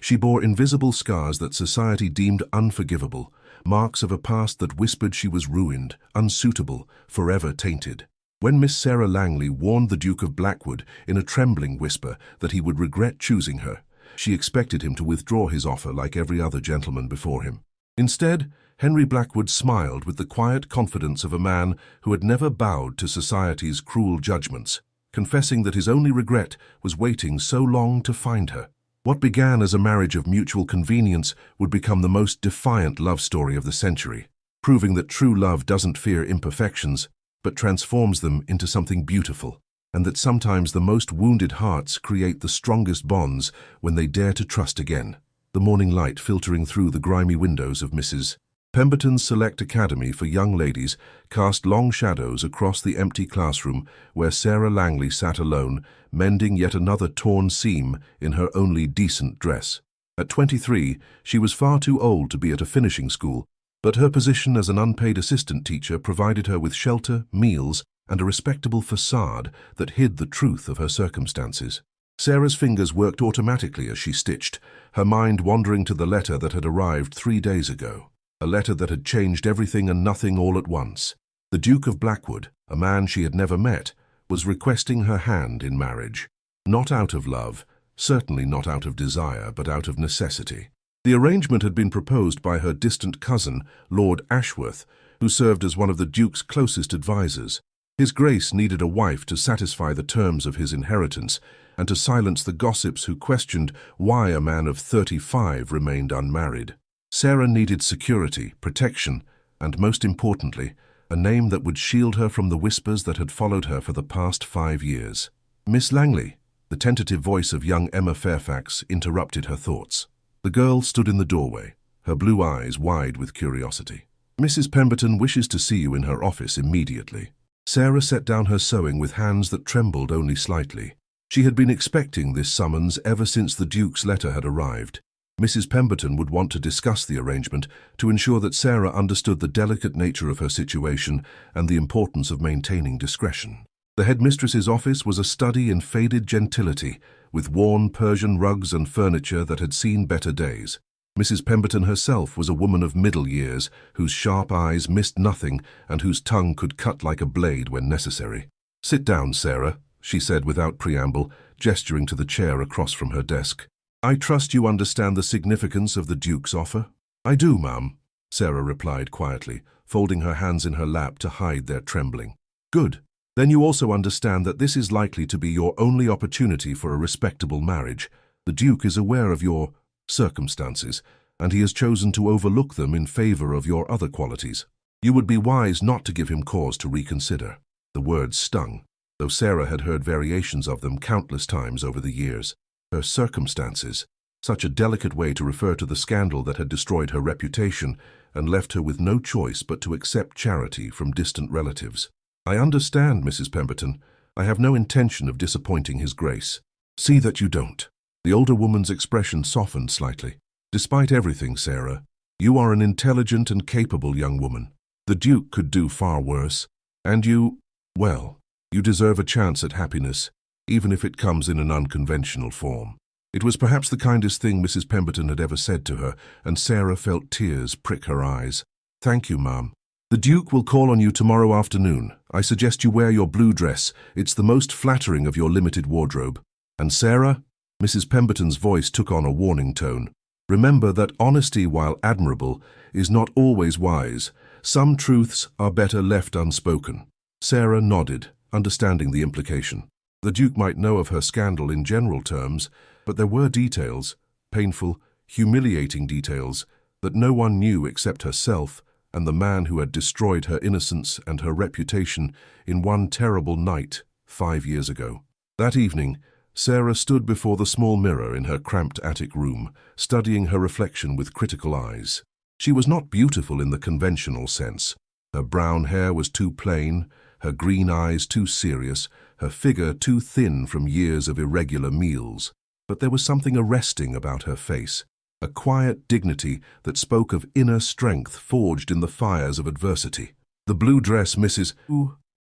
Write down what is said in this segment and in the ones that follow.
She bore invisible scars that society deemed unforgivable, marks of a past that whispered she was ruined, unsuitable, forever tainted. When Miss Sarah Langley warned the Duke of Blackwood in a trembling whisper that he would regret choosing her, she expected him to withdraw his offer like every other gentleman before him. Instead, Henry Blackwood smiled with the quiet confidence of a man who had never bowed to society's cruel judgments, confessing that his only regret was waiting so long to find her. What began as a marriage of mutual convenience would become the most defiant love story of the century, proving that true love doesn't fear imperfections, but transforms them into something beautiful, and that sometimes the most wounded hearts create the strongest bonds when they dare to trust again. The morning light filtering through the grimy windows of Mrs. Pemberton's Select Academy for Young Ladies cast long shadows across the empty classroom where Sarah Langley sat alone, mending yet another torn seam in her only decent dress. At 23, she was far too old to be at a finishing school, but her position as an unpaid assistant teacher provided her with shelter, meals, and a respectable facade that hid the truth of her circumstances. Sarah's fingers worked automatically as she stitched, her mind wandering to the letter that had arrived 3 days ago. A letter that had changed everything and nothing all at once. The Duke of Blackwood, a man she had never met, was requesting her hand in marriage. Not out of love, certainly not out of desire, but out of necessity. The arrangement had been proposed by her distant cousin, Lord Ashworth, who served as one of the Duke's closest advisers. His Grace needed a wife to satisfy the terms of his inheritance and to silence the gossips who questioned why a man of 35 remained unmarried. Sarah needed security, protection, and most importantly, a name that would shield her from the whispers that had followed her for the past 5 years. Miss Langley, the tentative voice of young Emma Fairfax, interrupted her thoughts. The girl stood in the doorway, her blue eyes wide with curiosity. Mrs. Pemberton wishes to see you in her office immediately. Sarah set down her sewing with hands that trembled only slightly. She had been expecting this summons ever since the Duke's letter had arrived. Mrs. Pemberton would want to discuss the arrangement to ensure that Sarah understood the delicate nature of her situation and the importance of maintaining discretion. The headmistress's office was a study in faded gentility, with worn Persian rugs and furniture that had seen better days. Mrs. Pemberton herself was a woman of middle years, whose sharp eyes missed nothing and whose tongue could cut like a blade when necessary. "Sit down, Sarah," she said without preamble, gesturing to the chair across from her desk. "I trust you understand the significance of the Duke's offer?" "I do, ma'am," Sarah replied quietly, folding her hands in her lap to hide their trembling. "Good. Then you also understand that this is likely to be your only opportunity for a respectable marriage. The Duke is aware of your circumstances, and he has chosen to overlook them in favor of your other qualities. You would be wise not to give him cause to reconsider." The words stung, though Sarah had heard variations of them countless times over the years. Her circumstances, such a delicate way to refer to the scandal that had destroyed her reputation and left her with no choice but to accept charity from distant relatives. "I understand, Mrs. Pemberton. I have no intention of disappointing His Grace." "See that you don't." The older woman's expression softened slightly. "Despite everything, Sarah, you are an intelligent and capable young woman. The Duke could do far worse, and well, you deserve a chance at happiness, even if it comes in an unconventional form." It was perhaps the kindest thing Mrs. Pemberton had ever said to her, and Sarah felt tears prick her eyes. "Thank you, ma'am. The Duke will call on you tomorrow afternoon. I suggest you wear your blue dress. It's the most flattering of your limited wardrobe. And Sarah," Mrs. Pemberton's voice took on a warning tone, "remember that honesty, while admirable, is not always wise. Some truths are better left unspoken." Sarah nodded, understanding the implication. The Duke might know of her scandal in general terms, but there were details, painful, humiliating details, that no one knew except herself and the man who had destroyed her innocence and her reputation in one terrible night 5 years ago. That evening, Sarah stood before the small mirror in her cramped attic room, studying her reflection with critical eyes. She was not beautiful in the conventional sense. Her brown hair was too plain, her green eyes too serious, her figure too thin from years of irregular meals. But there was something arresting about her face, a quiet dignity that spoke of inner strength forged in the fires of adversity. The blue dress Mrs.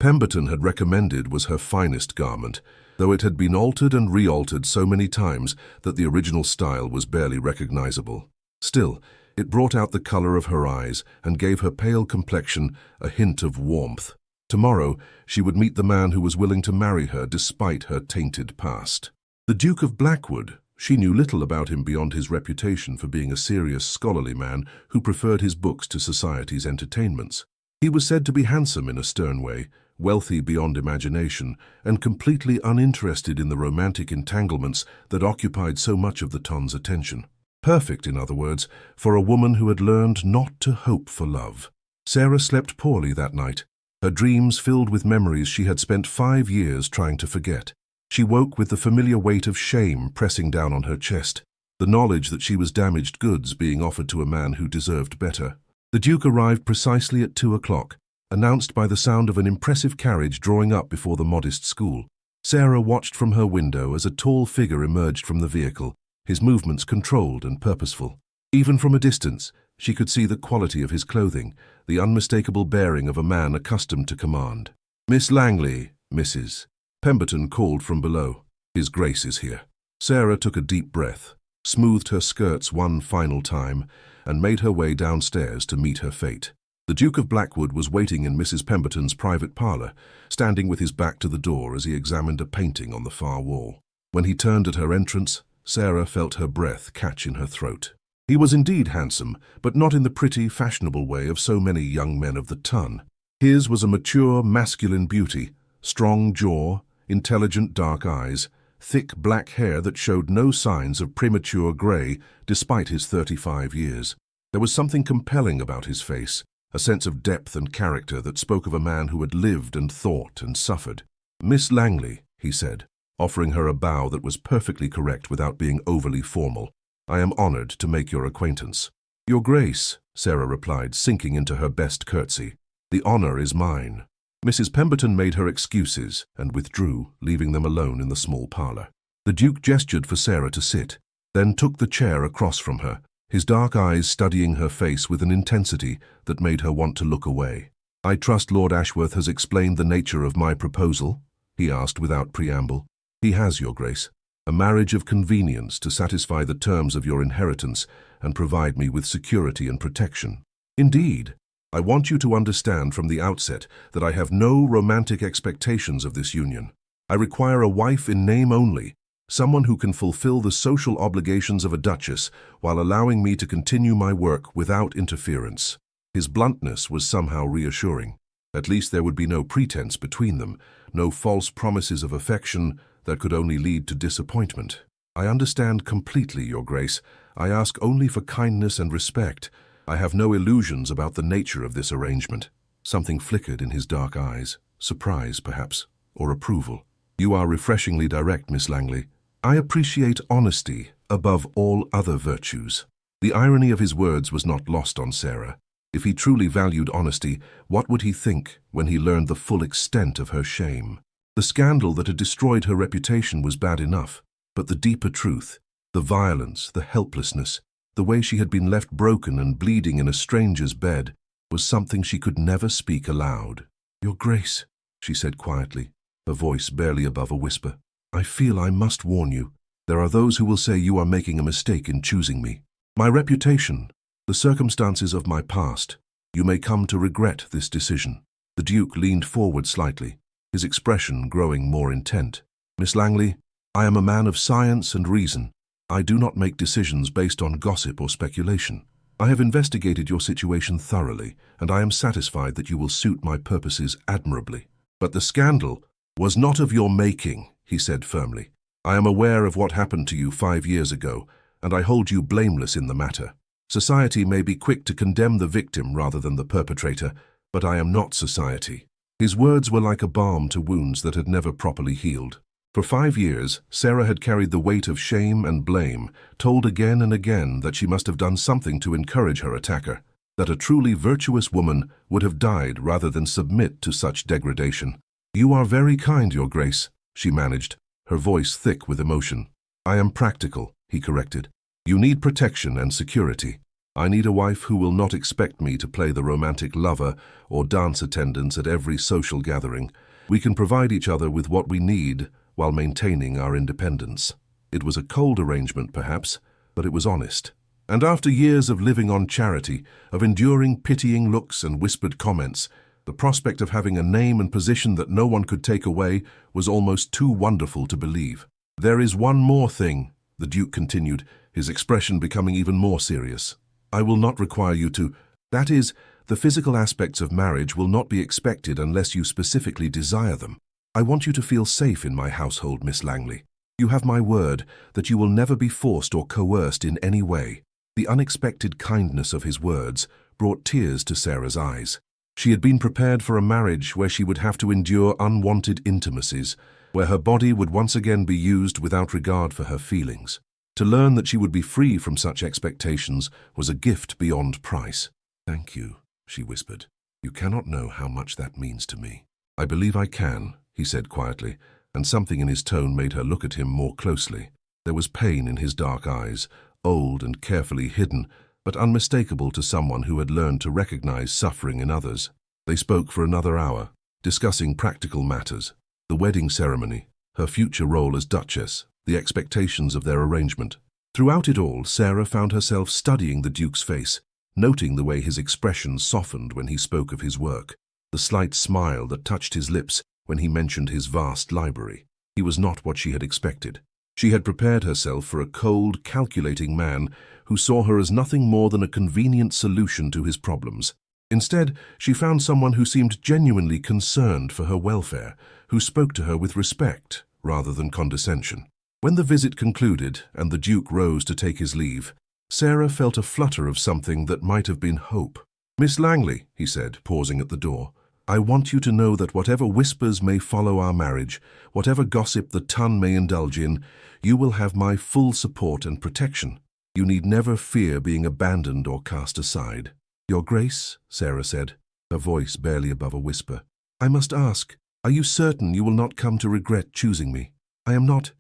Pemberton had recommended was her finest garment, though it had been altered and re-altered so many times that the original style was barely recognizable. Still, it brought out the color of her eyes and gave her pale complexion a hint of warmth. Tomorrow, she would meet the man who was willing to marry her despite her tainted past. The Duke of Blackwood. She knew little about him beyond his reputation for being a serious, scholarly man who preferred his books to society's entertainments. He was said to be handsome in a stern way, wealthy beyond imagination, and completely uninterested in the romantic entanglements that occupied so much of the ton's attention. Perfect, in other words, for a woman who had learned not to hope for love. Sarah slept poorly that night, her dreams filled with memories she had spent 5 years trying to forget. She woke with the familiar weight of shame pressing down on her chest, the knowledge that she was damaged goods being offered to a man who deserved better. The Duke arrived precisely at 2 o'clock, announced by the sound of an impressive carriage drawing up before the modest school. Sarah watched from her window as a tall figure emerged from the vehicle, his movements controlled and purposeful. Even from a distance, she could see the quality of his clothing, the unmistakable bearing of a man accustomed to command. "Miss Langley, Mrs." Pemberton called from below. "His Grace is here." Sarah took a deep breath, smoothed her skirts one final time, and made her way downstairs to meet her fate. The Duke of Blackwood was waiting in Mrs. Pemberton's private parlour, standing with his back to the door as he examined a painting on the far wall. When he turned at her entrance, Sarah felt her breath catch in her throat. He was indeed handsome, but not in the pretty, fashionable way of so many young men of the ton. His was a mature, masculine beauty, strong jaw, intelligent dark eyes, thick black hair that showed no signs of premature grey despite his 35 years. There was something compelling about his face, a sense of depth and character that spoke of a man who had lived and thought and suffered. "Miss Langley," he said, offering her a bow that was perfectly correct without being overly formal. "I am honored to make your acquaintance." "Your Grace," Sarah replied, sinking into her best curtsy. "The honor is mine." Mrs. Pemberton made her excuses and withdrew, leaving them alone in the small parlour. The Duke gestured for Sarah to sit, then took the chair across from her, his dark eyes studying her face with an intensity that made her want to look away. "I trust Lord Ashworth has explained the nature of my proposal?" he asked without preamble. "He has, Your Grace. A marriage of convenience to satisfy the terms of your inheritance and provide me with security and protection." "Indeed. I want you to understand from the outset that I have no romantic expectations of this union. I require a wife in name only, someone who can fulfill the social obligations of a duchess while allowing me to continue my work without interference." His bluntness was somehow reassuring. At least there would be no pretense between them, no false promises of affection that could only lead to disappointment. "I understand completely, Your Grace. I ask only for kindness and respect. I have no illusions about the nature of this arrangement." Something flickered in his dark eyes, surprise, perhaps, or approval. "You are refreshingly direct, Miss Langley. I appreciate honesty above all other virtues." The irony of his words was not lost on Sarah. If he truly valued honesty, what would he think when he learned the full extent of her shame? The scandal that had destroyed her reputation was bad enough, but the deeper truth, the violence, the helplessness, the way she had been left broken and bleeding in a stranger's bed, was something she could never speak aloud. "Your Grace," she said quietly, her voice barely above a whisper, "I feel I must warn you. There are those who will say you are making a mistake in choosing me. My reputation, the circumstances of my past, you may come to regret this decision." The Duke leaned forward slightly, his expression growing more intent. "Miss Langley, I am a man of science and reason. I do not make decisions based on gossip or speculation. I have investigated your situation thoroughly, and I am satisfied that you will suit my purposes admirably." "But the scandal was not of your making," he said firmly. "I am aware of what happened to you 5 years ago, and I hold you blameless in the matter. Society may be quick to condemn the victim rather than the perpetrator, but I am not society." His words were like a balm to wounds that had never properly healed. For 5 years, Sarah had carried the weight of shame and blame, told again and again that she must have done something to encourage her attacker, that a truly virtuous woman would have died rather than submit to such degradation. "You are very kind, Your Grace," she managed, her voice thick with emotion. "I am practical," he corrected. "You need protection and security. I need a wife who will not expect me to play the romantic lover or dance attendance at every social gathering. We can provide each other with what we need while maintaining our independence. It was a cold arrangement, perhaps, but it was honest. And after years of living on charity, of enduring pitying looks and whispered comments, the prospect of having a name and position that no one could take away was almost too wonderful to believe. "There is one more thing," the Duke continued, his expression becoming even more serious. "I will not require you to. That is, the physical aspects of marriage will not be expected unless you specifically desire them. I want you to feel safe in my household, Miss Langley. You have my word that you will never be forced or coerced in any way." The unexpected kindness of his words brought tears to Sarah's eyes. She had been prepared for a marriage where she would have to endure unwanted intimacies, where her body would once again be used without regard for her feelings. To learn that she would be free from such expectations was a gift beyond price. "Thank you," she whispered. "You cannot know how much that means to me." "I believe I can," he said quietly, and something in his tone made her look at him more closely. There was pain in his dark eyes, old and carefully hidden, but unmistakable to someone who had learned to recognize suffering in others. They spoke for another hour, discussing practical matters, the wedding ceremony, her future role as Duchess, the expectations of their arrangement. Throughout it all, Sarah found herself studying the Duke's face, noting the way his expression softened when he spoke of his work, the slight smile that touched his lips when he mentioned his vast library. He was not what she had expected. She had prepared herself for a cold, calculating man who saw her as nothing more than a convenient solution to his problems. Instead, she found someone who seemed genuinely concerned for her welfare, who spoke to her with respect rather than condescension. When the visit concluded and the Duke rose to take his leave, Sarah felt a flutter of something that might have been hope. "Miss Langley," he said, pausing at the door, "I want you to know that whatever whispers may follow our marriage, whatever gossip the tongue may indulge in, you will have my full support and protection. You need never fear being abandoned or cast aside." "Your Grace," Sarah said, her voice barely above a whisper, "I must ask, are you certain you will not come to regret choosing me? I am not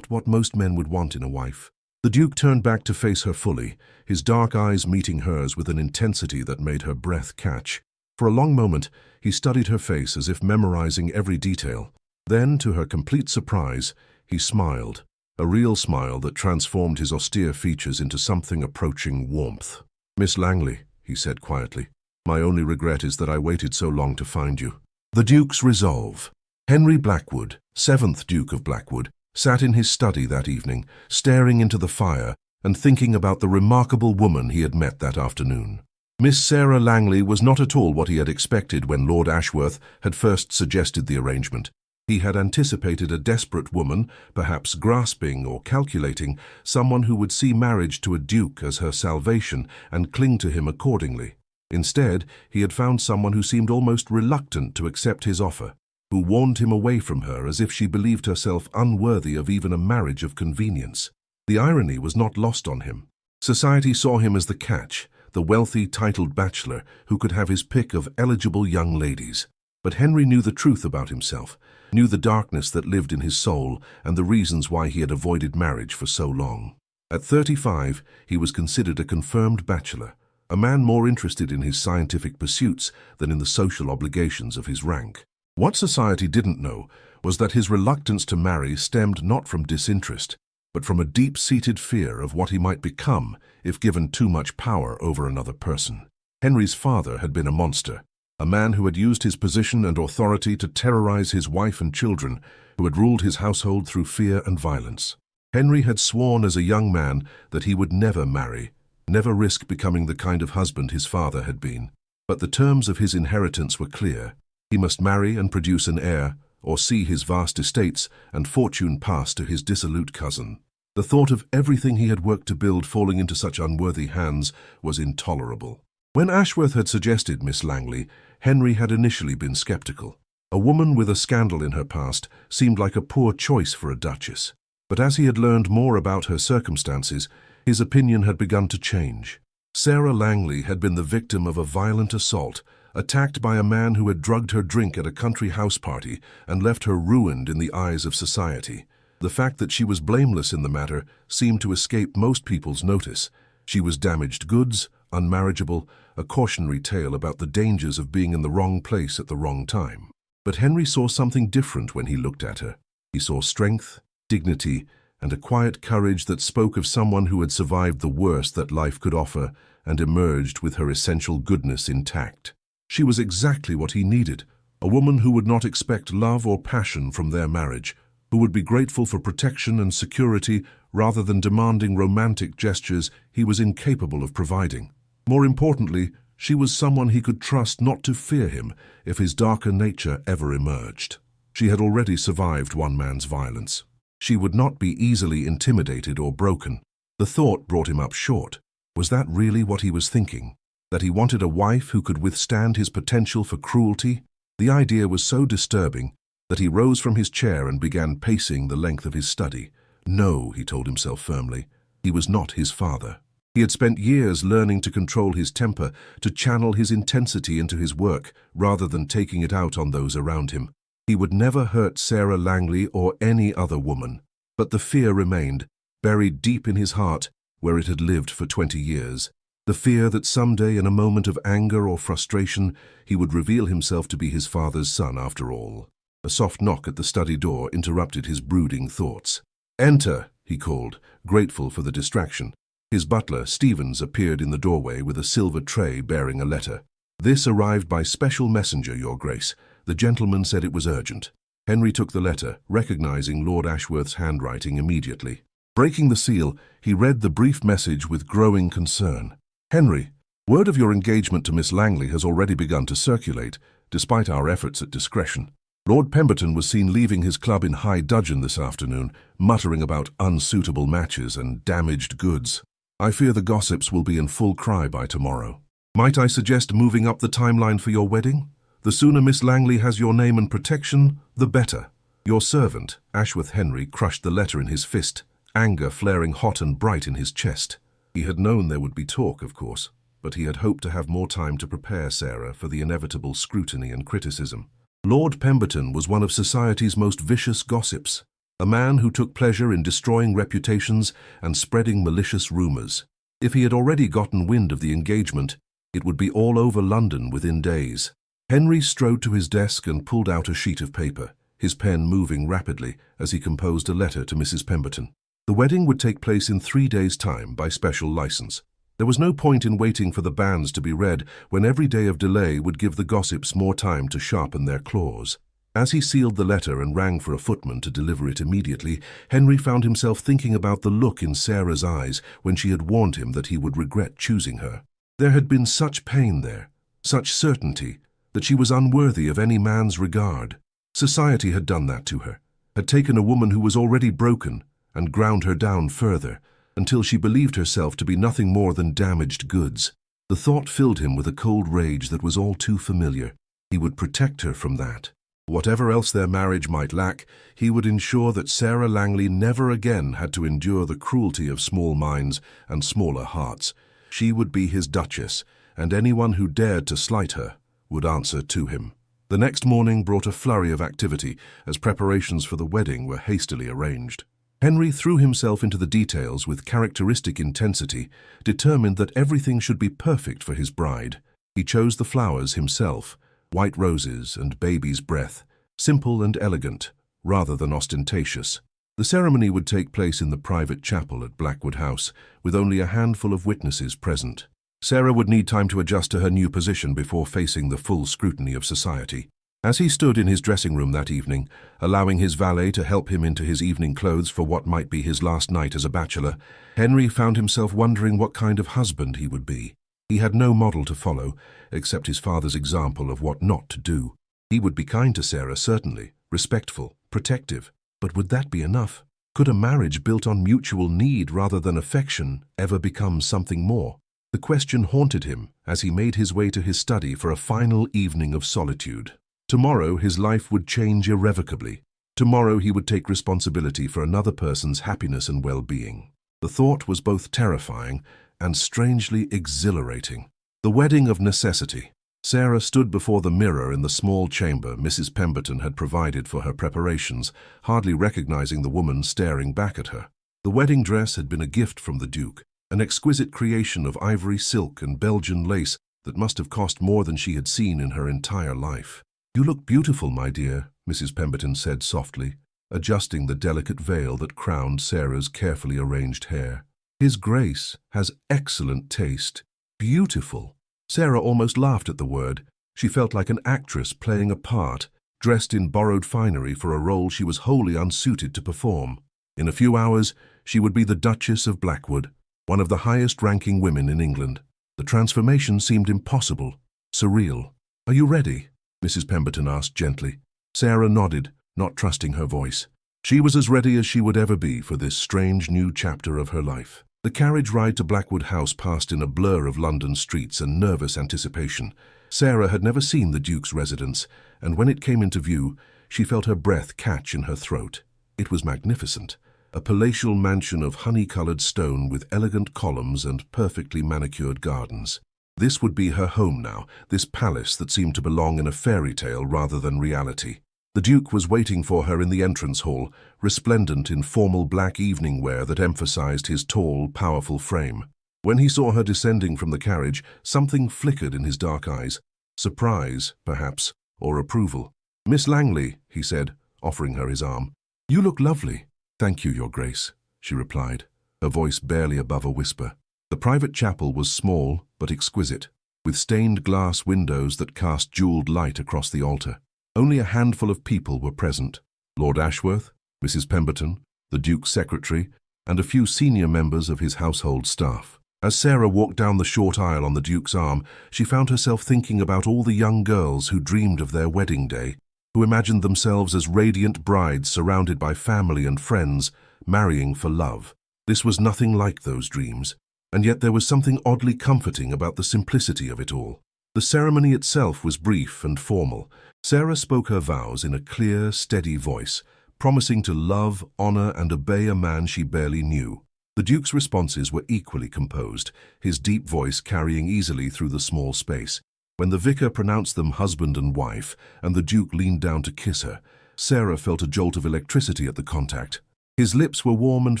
what most men would want in a wife." The Duke turned back to face her fully, his dark eyes meeting hers with an intensity that made her breath catch. For a long moment, he studied her face as if memorizing every detail. Then, to her complete surprise, he smiled, a real smile that transformed his austere features into something approaching warmth. "Miss Langley," he said quietly, "my only regret is that I waited so long to find you." The Duke's resolve. Henry Blackwood, 7th Duke of Blackwood, sat in his study that evening, staring into the fire and thinking about the remarkable woman he had met that afternoon. Miss Sarah Langley was not at all what he had expected when Lord Ashworth had first suggested the arrangement. He had anticipated a desperate woman, perhaps grasping or calculating, someone who would see marriage to a duke as her salvation and cling to him accordingly. Instead, he had found someone who seemed almost reluctant to accept his offer, who warned him away from her as if she believed herself unworthy of even a marriage of convenience. The irony was not lost on him. Society saw him as the catch, the wealthy, titled bachelor who could have his pick of eligible young ladies. But Henry knew the truth about himself, knew the darkness that lived in his soul and the reasons why he had avoided marriage for so long. At 35, he was considered a confirmed bachelor, a man more interested in his scientific pursuits than in the social obligations of his rank. What society didn't know was that his reluctance to marry stemmed not from disinterest, but from a deep-seated fear of what he might become if given too much power over another person. Henry's father had been a monster, a man who had used his position and authority to terrorize his wife and children, who had ruled his household through fear and violence. Henry had sworn as a young man that he would never marry, never risk becoming the kind of husband his father had been. But the terms of his inheritance were clear. He must marry and produce an heir, or see his vast estates and fortune pass to his dissolute cousin. The thought of everything he had worked to build falling into such unworthy hands was intolerable. When Ashworth had suggested Miss Langley, Henry had initially been skeptical. A woman with a scandal in her past seemed like a poor choice for a duchess. But as he had learned more about her circumstances, his opinion had begun to change. Sarah Langley had been the victim of a violent assault, attacked by a man who had drugged her drink at a country house party and left her ruined in the eyes of society. The fact that she was blameless in the matter seemed to escape most people's notice. She was damaged goods, unmarriageable, a cautionary tale about the dangers of being in the wrong place at the wrong time. But Henry saw something different when he looked at her. He saw strength, dignity, and a quiet courage that spoke of someone who had survived the worst that life could offer and emerged with her essential goodness intact. She was exactly what he needed, a woman who would not expect love or passion from their marriage, who would be grateful for protection and security rather than demanding romantic gestures he was incapable of providing. More importantly, she was someone he could trust not to fear him if his darker nature ever emerged. She had already survived one man's violence. She would not be easily intimidated or broken. The thought brought him up short. Was that really what he was thinking? That he wanted a wife who could withstand his potential for cruelty? The idea was so disturbing that he rose from his chair and began pacing the length of his study. No, he told himself firmly, he was not his father. He had spent years learning to control his temper, to channel his intensity into his work, rather than taking it out on those around him. He would never hurt Sarah Langley or any other woman. But the fear remained, buried deep in his heart, where it had lived for 20 years. The fear that someday, in a moment of anger or frustration, he would reveal himself to be his father's son after all. A soft knock at the study door interrupted his brooding thoughts. "Enter," he called, grateful for the distraction. His butler, Stevens, appeared in the doorway with a silver tray bearing a letter. "This arrived by special messenger, Your Grace. The gentleman said it was urgent." Henry took the letter, recognizing Lord Ashworth's handwriting immediately. Breaking the seal, he read the brief message with growing concern. "Henry, word of your engagement to Miss Langley has already begun to circulate, despite our efforts at discretion. Lord Pemberton was seen leaving his club in High Dudgeon this afternoon, muttering about unsuitable matches and damaged goods. I fear the gossips will be in full cry by tomorrow. Might I suggest moving up the timeline for your wedding? The sooner Miss Langley has your name and protection, the better. Your servant." Ashworth Henry crushed the letter in his fist, anger flaring hot and bright in his chest. He had known there would be talk, of course, but he had hoped to have more time to prepare Sarah for the inevitable scrutiny and criticism. Lord Pemberton was one of society's most vicious gossips, a man who took pleasure in destroying reputations and spreading malicious rumors. If he had already gotten wind of the engagement, it would be all over London within days. Henry strode to his desk and pulled out a sheet of paper, his pen moving rapidly as he composed a letter to Mrs. Pemberton. The wedding would take place in 3 days' time by special license. There was no point in waiting for the banns to be read when every day of delay would give the gossips more time to sharpen their claws. As he sealed the letter and rang for a footman to deliver it immediately, Henry found himself thinking about the look in Sarah's eyes when she had warned him that he would regret choosing her. There had been such pain there, such certainty, that she was unworthy of any man's regard. Society had done that to her, had taken a woman who was already broken and ground her down further, until she believed herself to be nothing more than damaged goods. The thought filled him with a cold rage that was all too familiar. He would protect her from that. Whatever else their marriage might lack, he would ensure that Sarah Langley never again had to endure the cruelty of small minds and smaller hearts. She would be his Duchess, and anyone who dared to slight her would answer to him. The next morning brought a flurry of activity as preparations for the wedding were hastily arranged. Henry threw himself into the details with characteristic intensity, determined that everything should be perfect for his bride. He chose the flowers himself, white roses and baby's breath, simple and elegant, rather than ostentatious. The ceremony would take place in the private chapel at Blackwood House, with only a handful of witnesses present. Sarah would need time to adjust to her new position before facing the full scrutiny of society. As he stood in his dressing room that evening, allowing his valet to help him into his evening clothes for what might be his last night as a bachelor, Henry found himself wondering what kind of husband he would be. He had no model to follow, except his father's example of what not to do. He would be kind to Sarah, certainly, respectful, protective. But would that be enough? Could a marriage built on mutual need rather than affection ever become something more? The question haunted him as he made his way to his study for a final evening of solitude. Tomorrow his life would change irrevocably. Tomorrow he would take responsibility for another person's happiness and well-being. The thought was both terrifying and strangely exhilarating. The wedding of necessity. Sarah stood before the mirror in the small chamber Mrs. Pemberton had provided for her preparations, hardly recognizing the woman staring back at her. The wedding dress had been a gift from the Duke, an exquisite creation of ivory silk and Belgian lace that must have cost more than she had seen in her entire life. "You look beautiful, my dear," Mrs. Pemberton said softly. adjusting the delicate veil that crowned Sarah's carefully arranged hair. "His Grace has excellent taste. Beautiful." Sarah almost laughed at the word. She felt like an actress playing a part, dressed in borrowed finery for a role she was wholly unsuited to perform. In a few hours, she would be the Duchess of Blackwood, one of the highest-ranking women in England. The transformation seemed impossible, surreal. "Are you ready?" Mrs. Pemberton asked gently. Sarah nodded, not trusting her voice. She was as ready as she would ever be for this strange new chapter of her life. The carriage ride to Blackwood House passed in a blur of London streets and nervous anticipation. Sarah had never seen the Duke's residence, and when it came into view, she felt her breath catch in her throat. It was magnificent, a palatial mansion of honey-colored stone with elegant columns and perfectly manicured gardens. This would be her home now, this palace that seemed to belong in a fairy tale rather than reality. The Duke was waiting for her in the entrance hall, resplendent in formal black evening wear that emphasized his tall, powerful frame. When he saw her descending from the carriage, something flickered in his dark eyes. Surprise, perhaps, or approval. "Miss Langley," he said, offering her his arm. "You look lovely." "Thank you, Your Grace," she replied, her voice barely above a whisper. The private chapel was small but exquisite, with stained glass windows that cast jeweled light across the altar. Only a handful of people were present: Lord Ashworth, Mrs. Pemberton, the Duke's secretary, and a few senior members of his household staff. As Sarah walked down the short aisle on the Duke's arm, she found herself thinking about all the young girls who dreamed of their wedding day, who imagined themselves as radiant brides surrounded by family and friends, marrying for love. This was nothing like those dreams, and yet there was something oddly comforting about the simplicity of it all. The ceremony itself was brief and formal. Sarah spoke her vows in a clear, steady voice, promising to love, honor, and obey a man she barely knew. The Duke's responses were equally composed, his deep voice carrying easily through the small space. When the vicar pronounced them husband and wife, and the Duke leaned down to kiss her, Sarah felt a jolt of electricity at the contact. His lips were warm and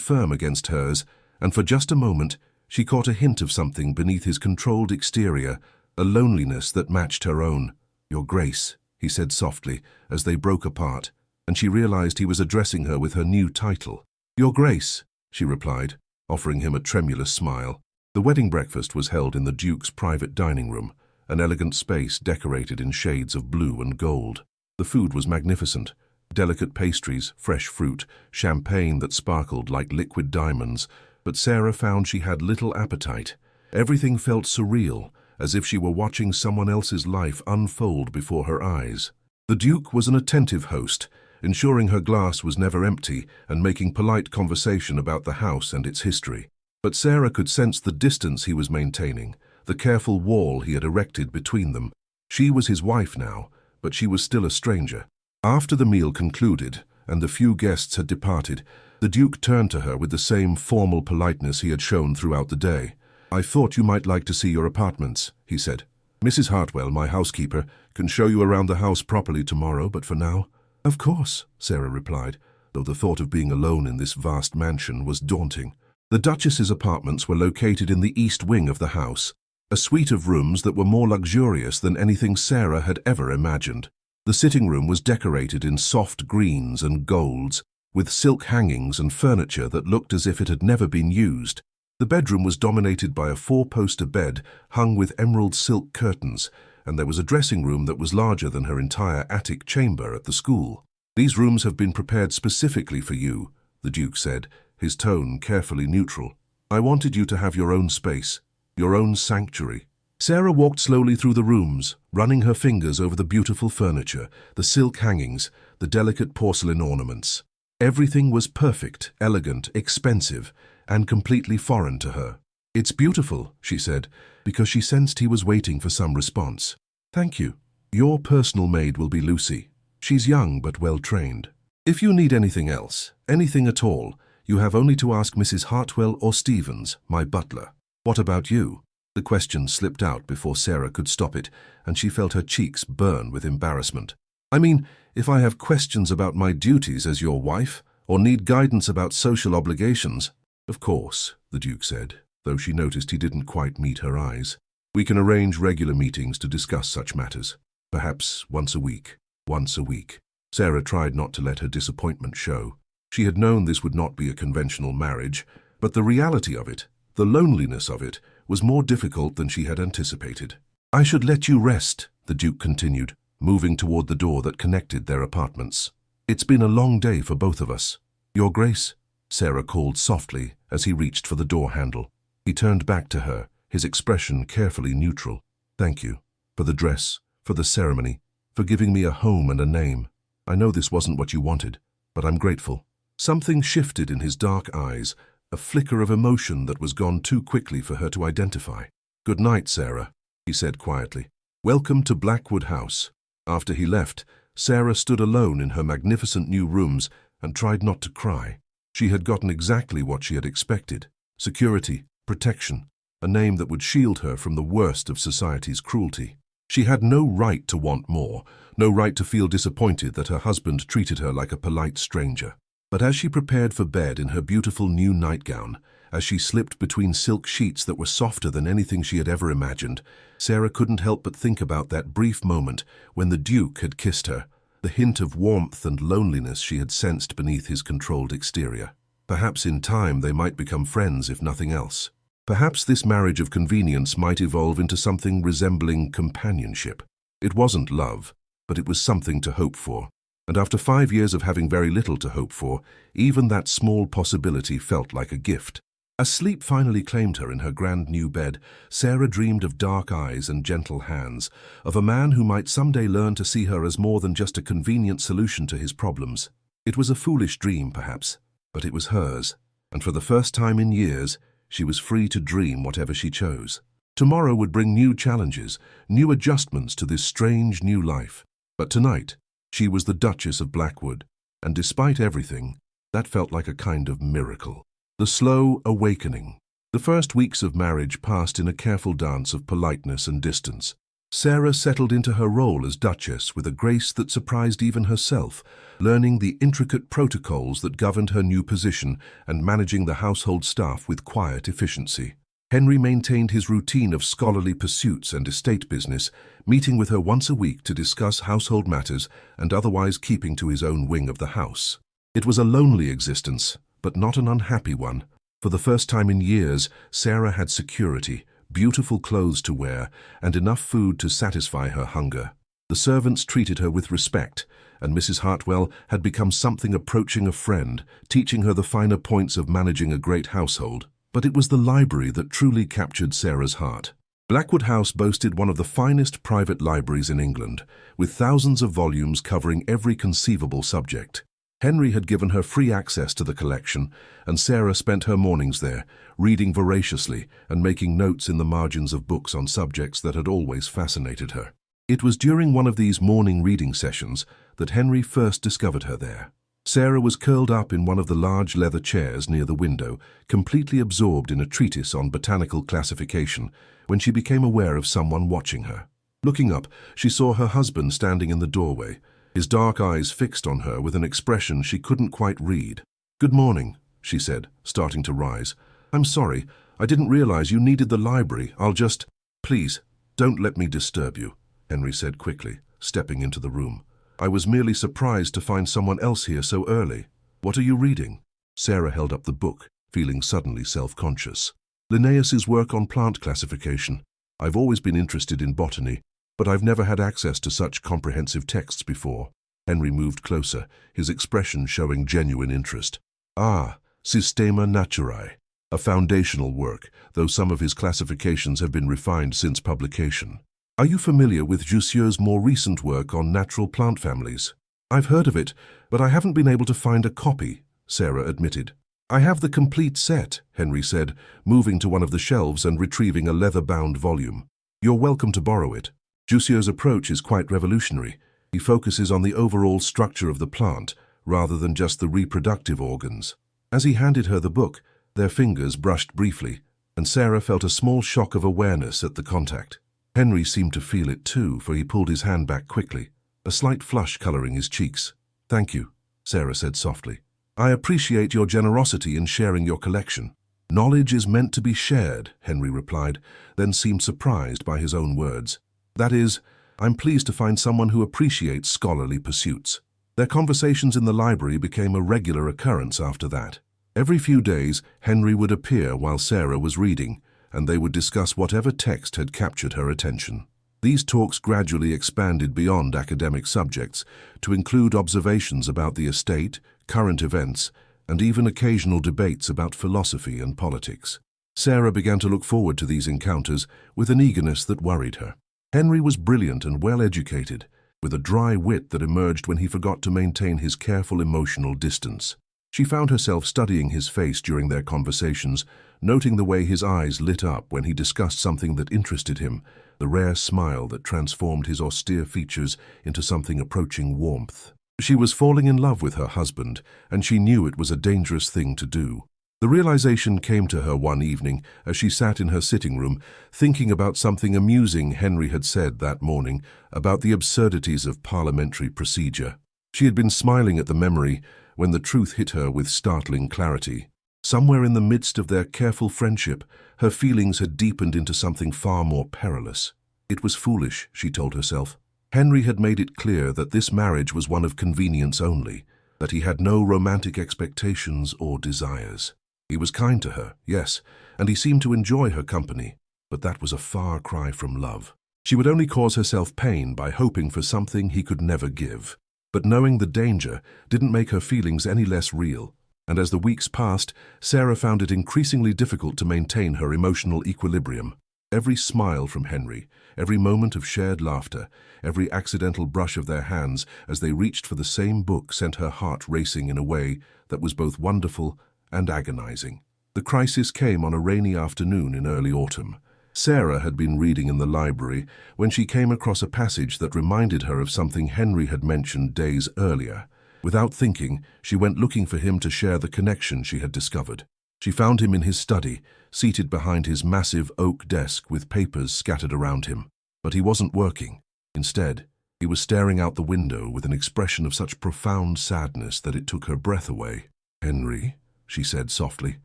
firm against hers, and for just a moment, she caught a hint of something beneath his controlled exterior, a loneliness that matched her own. "Your Grace," he said softly, as they broke apart, and she realized he was addressing her with her new title. "Your Grace," she replied, offering him a tremulous smile. The wedding breakfast was held in the Duke's private dining room, an elegant space decorated in shades of blue and gold. The food was magnificent: delicate pastries, fresh fruit, champagne that sparkled like liquid diamonds, but Sarah found she had little appetite. Everything felt surreal, as if she were watching someone else's life unfold before her eyes. The Duke was an attentive host, ensuring her glass was never empty and making polite conversation about the house and its history. But Sarah could sense the distance he was maintaining, the careful wall he had erected between them. She was his wife now, but she was still a stranger. After the meal concluded and the few guests had departed, the Duke turned to her with the same formal politeness he had shown throughout the day. "I thought you might like to see your apartments," he said. "Mrs. Hartwell, my housekeeper, can show you around the house properly tomorrow, but for now—" "Of course," Sarah replied, though the thought of being alone in this vast mansion was daunting. The Duchess's apartments were located in the east wing of the house, a suite of rooms that were more luxurious than anything Sarah had ever imagined. The sitting room was decorated in soft greens and golds, with silk hangings and furniture that looked as if it had never been used. The bedroom was dominated by a four-poster bed hung with emerald silk curtains, and there was a dressing room that was larger than her entire attic chamber at the school. "These rooms have been prepared specifically for you," the Duke said, his tone carefully neutral. "I wanted you to have your own space, your own sanctuary." Sarah walked slowly through the rooms, running her fingers over the beautiful furniture, the silk hangings, the delicate porcelain ornaments. Everything was perfect, elegant, expensive, and completely foreign to her. "It's beautiful," she said, because she sensed he was waiting for some response. "Thank you. Your personal maid will be Lucy. She's young but well-trained. If you need anything else, anything at all, you have only to ask Mrs. Hartwell or Stevens, my butler." "What about you?" The question slipped out before Sarah could stop it, and she felt her cheeks burn with embarrassment. "I mean, if I have questions about my duties as your wife, or need guidance about social obligations—" "Of course," the Duke said, though she noticed he didn't quite meet her eyes. "We can arrange regular meetings to discuss such matters. Perhaps once a week." "Once a week." Sarah tried not to let her disappointment show. She had known this would not be a conventional marriage, but the reality of it, the loneliness of it, was more difficult than she had anticipated. "I should let you rest," the Duke continued, moving toward the door that connected their apartments. "It's been a long day for both of us." "Your Grace," Sarah called softly as he reached for the door handle. He turned back to her, his expression carefully neutral. "Thank you. For the dress, for the ceremony, for giving me a home and a name. I know this wasn't what you wanted, but I'm grateful." Something shifted in his dark eyes, a flicker of emotion that was gone too quickly for her to identify. "Good night, Sarah," he said quietly. "Welcome to Blackwood House." After he left, Sarah stood alone in her magnificent new rooms and tried not to cry. She had gotten exactly what she had expected: security, protection, a name that would shield her from the worst of society's cruelty. She had no right to want more, no right to feel disappointed that her husband treated her like a polite stranger. But as she prepared for bed in her beautiful new nightgown, as she slipped between silk sheets that were softer than anything she had ever imagined, Sarah couldn't help but think about that brief moment when the Duke had kissed her, the hint of warmth and loneliness she had sensed beneath his controlled exterior. Perhaps in time they might become friends if nothing else. Perhaps this marriage of convenience might evolve into something resembling companionship. It wasn't love, but it was something to hope for. And after 5 years of having very little to hope for, even that small possibility felt like a gift. As sleep finally claimed her in her grand new bed, Sarah dreamed of dark eyes and gentle hands, of a man who might someday learn to see her as more than just a convenient solution to his problems. It was a foolish dream, perhaps, but it was hers, and for the first time in years, she was free to dream whatever she chose. Tomorrow would bring new challenges, new adjustments to this strange new life. But tonight, she was the Duchess of Blackwood, and despite everything, that felt like a kind of miracle. The slow awakening. The first weeks of marriage passed in a careful dance of politeness and distance. Sarah settled into her role as Duchess with a grace that surprised even herself, learning the intricate protocols that governed her new position and managing the household staff with quiet efficiency. Henry maintained his routine of scholarly pursuits and estate business, meeting with her once a week to discuss household matters and otherwise keeping to his own wing of the house. It was a lonely existence, but not an unhappy one. For the first time in years, Sarah had security, beautiful clothes to wear, and enough food to satisfy her hunger. The servants treated her with respect, and Mrs. Hartwell had become something approaching a friend, teaching her the finer points of managing a great household. But it was the library that truly captured Sarah's heart. Blackwood House boasted one of the finest private libraries in England, with thousands of volumes covering every conceivable subject. Henry had given her free access to the collection, and Sarah spent her mornings there, reading voraciously and making notes in the margins of books on subjects that had always fascinated her. It was during one of these morning reading sessions that Henry first discovered her there. Sarah was curled up in one of the large leather chairs near the window, completely absorbed in a treatise on botanical classification, when she became aware of someone watching her. Looking up, she saw her husband standing in the doorway, his dark eyes fixed on her with an expression she couldn't quite read. "Good morning," she said, starting to rise. "I'm sorry, I didn't realize you needed the library. I'll just—" "Please, don't let me disturb you," Henry said quickly, stepping into the room. "I was merely surprised to find someone else here so early. What are you reading?" Sarah held up the book, feeling suddenly self-conscious. "Linnaeus's work on plant classification. I've always been interested in botany, but I've never had access to such comprehensive texts before." Henry moved closer, his expression showing genuine interest. "Ah, Systema Naturae, a foundational work, though some of his classifications have been refined since publication. Are you familiar with Duchess's more recent work on natural plant families?" "I've heard of it, but I haven't been able to find a copy," Sarah admitted. "I have the complete set," Henry said, moving to one of the shelves and retrieving a leather-bound volume. "You're welcome to borrow it. Duchess's approach is quite revolutionary. He focuses on the overall structure of the plant, rather than just the reproductive organs." As he handed her the book, their fingers brushed briefly, and Sarah felt a small shock of awareness at the contact. Henry seemed to feel it too, for he pulled his hand back quickly, a slight flush coloring his cheeks. "Thank you," Sarah said softly. "I appreciate your generosity in sharing your collection." "Knowledge is meant to be shared," Henry replied, then seemed surprised by his own words. "That is, I'm pleased to find someone who appreciates scholarly pursuits." Their conversations in the library became a regular occurrence after that. Every few days, Henry would appear while Sarah was reading, and they would discuss whatever text had captured her attention. These talks gradually expanded beyond academic subjects to include observations about the estate, current events, and even occasional debates about philosophy and politics. Sarah began to look forward to these encounters with an eagerness that worried her. Henry was brilliant and well-educated, with a dry wit that emerged when he forgot to maintain his careful emotional distance. She found herself studying his face during their conversations, noting the way his eyes lit up when he discussed something that interested him, the rare smile that transformed his austere features into something approaching warmth. She was falling in love with her husband, and she knew it was a dangerous thing to do. The realization came to her one evening as she sat in her sitting room, thinking about something amusing Henry had said that morning about the absurdities of parliamentary procedure. She had been smiling at the memory when the truth hit her with startling clarity. Somewhere in the midst of their careful friendship, her feelings had deepened into something far more perilous. It was foolish, she told herself. Henry had made it clear that this marriage was one of convenience only, that he had no romantic expectations or desires. He was kind to her, yes, and he seemed to enjoy her company, but that was a far cry from love. She would only cause herself pain by hoping for something he could never give. But knowing the danger didn't make her feelings any less real, and as the weeks passed, Sarah found it increasingly difficult to maintain her emotional equilibrium. Every smile from Henry, every moment of shared laughter, every accidental brush of their hands as they reached for the same book sent her heart racing in a way that was both wonderful and agonizing. The crisis came on a rainy afternoon in early autumn. Sarah had been reading in the library when she came across a passage that reminded her of something Henry had mentioned days earlier. Without thinking, she went looking for him to share the connection she had discovered. She found him in his study, seated behind his massive oak desk with papers scattered around him. But he wasn't working. Instead, he was staring out the window with an expression of such profound sadness that it took her breath away. "Henry," she said softly,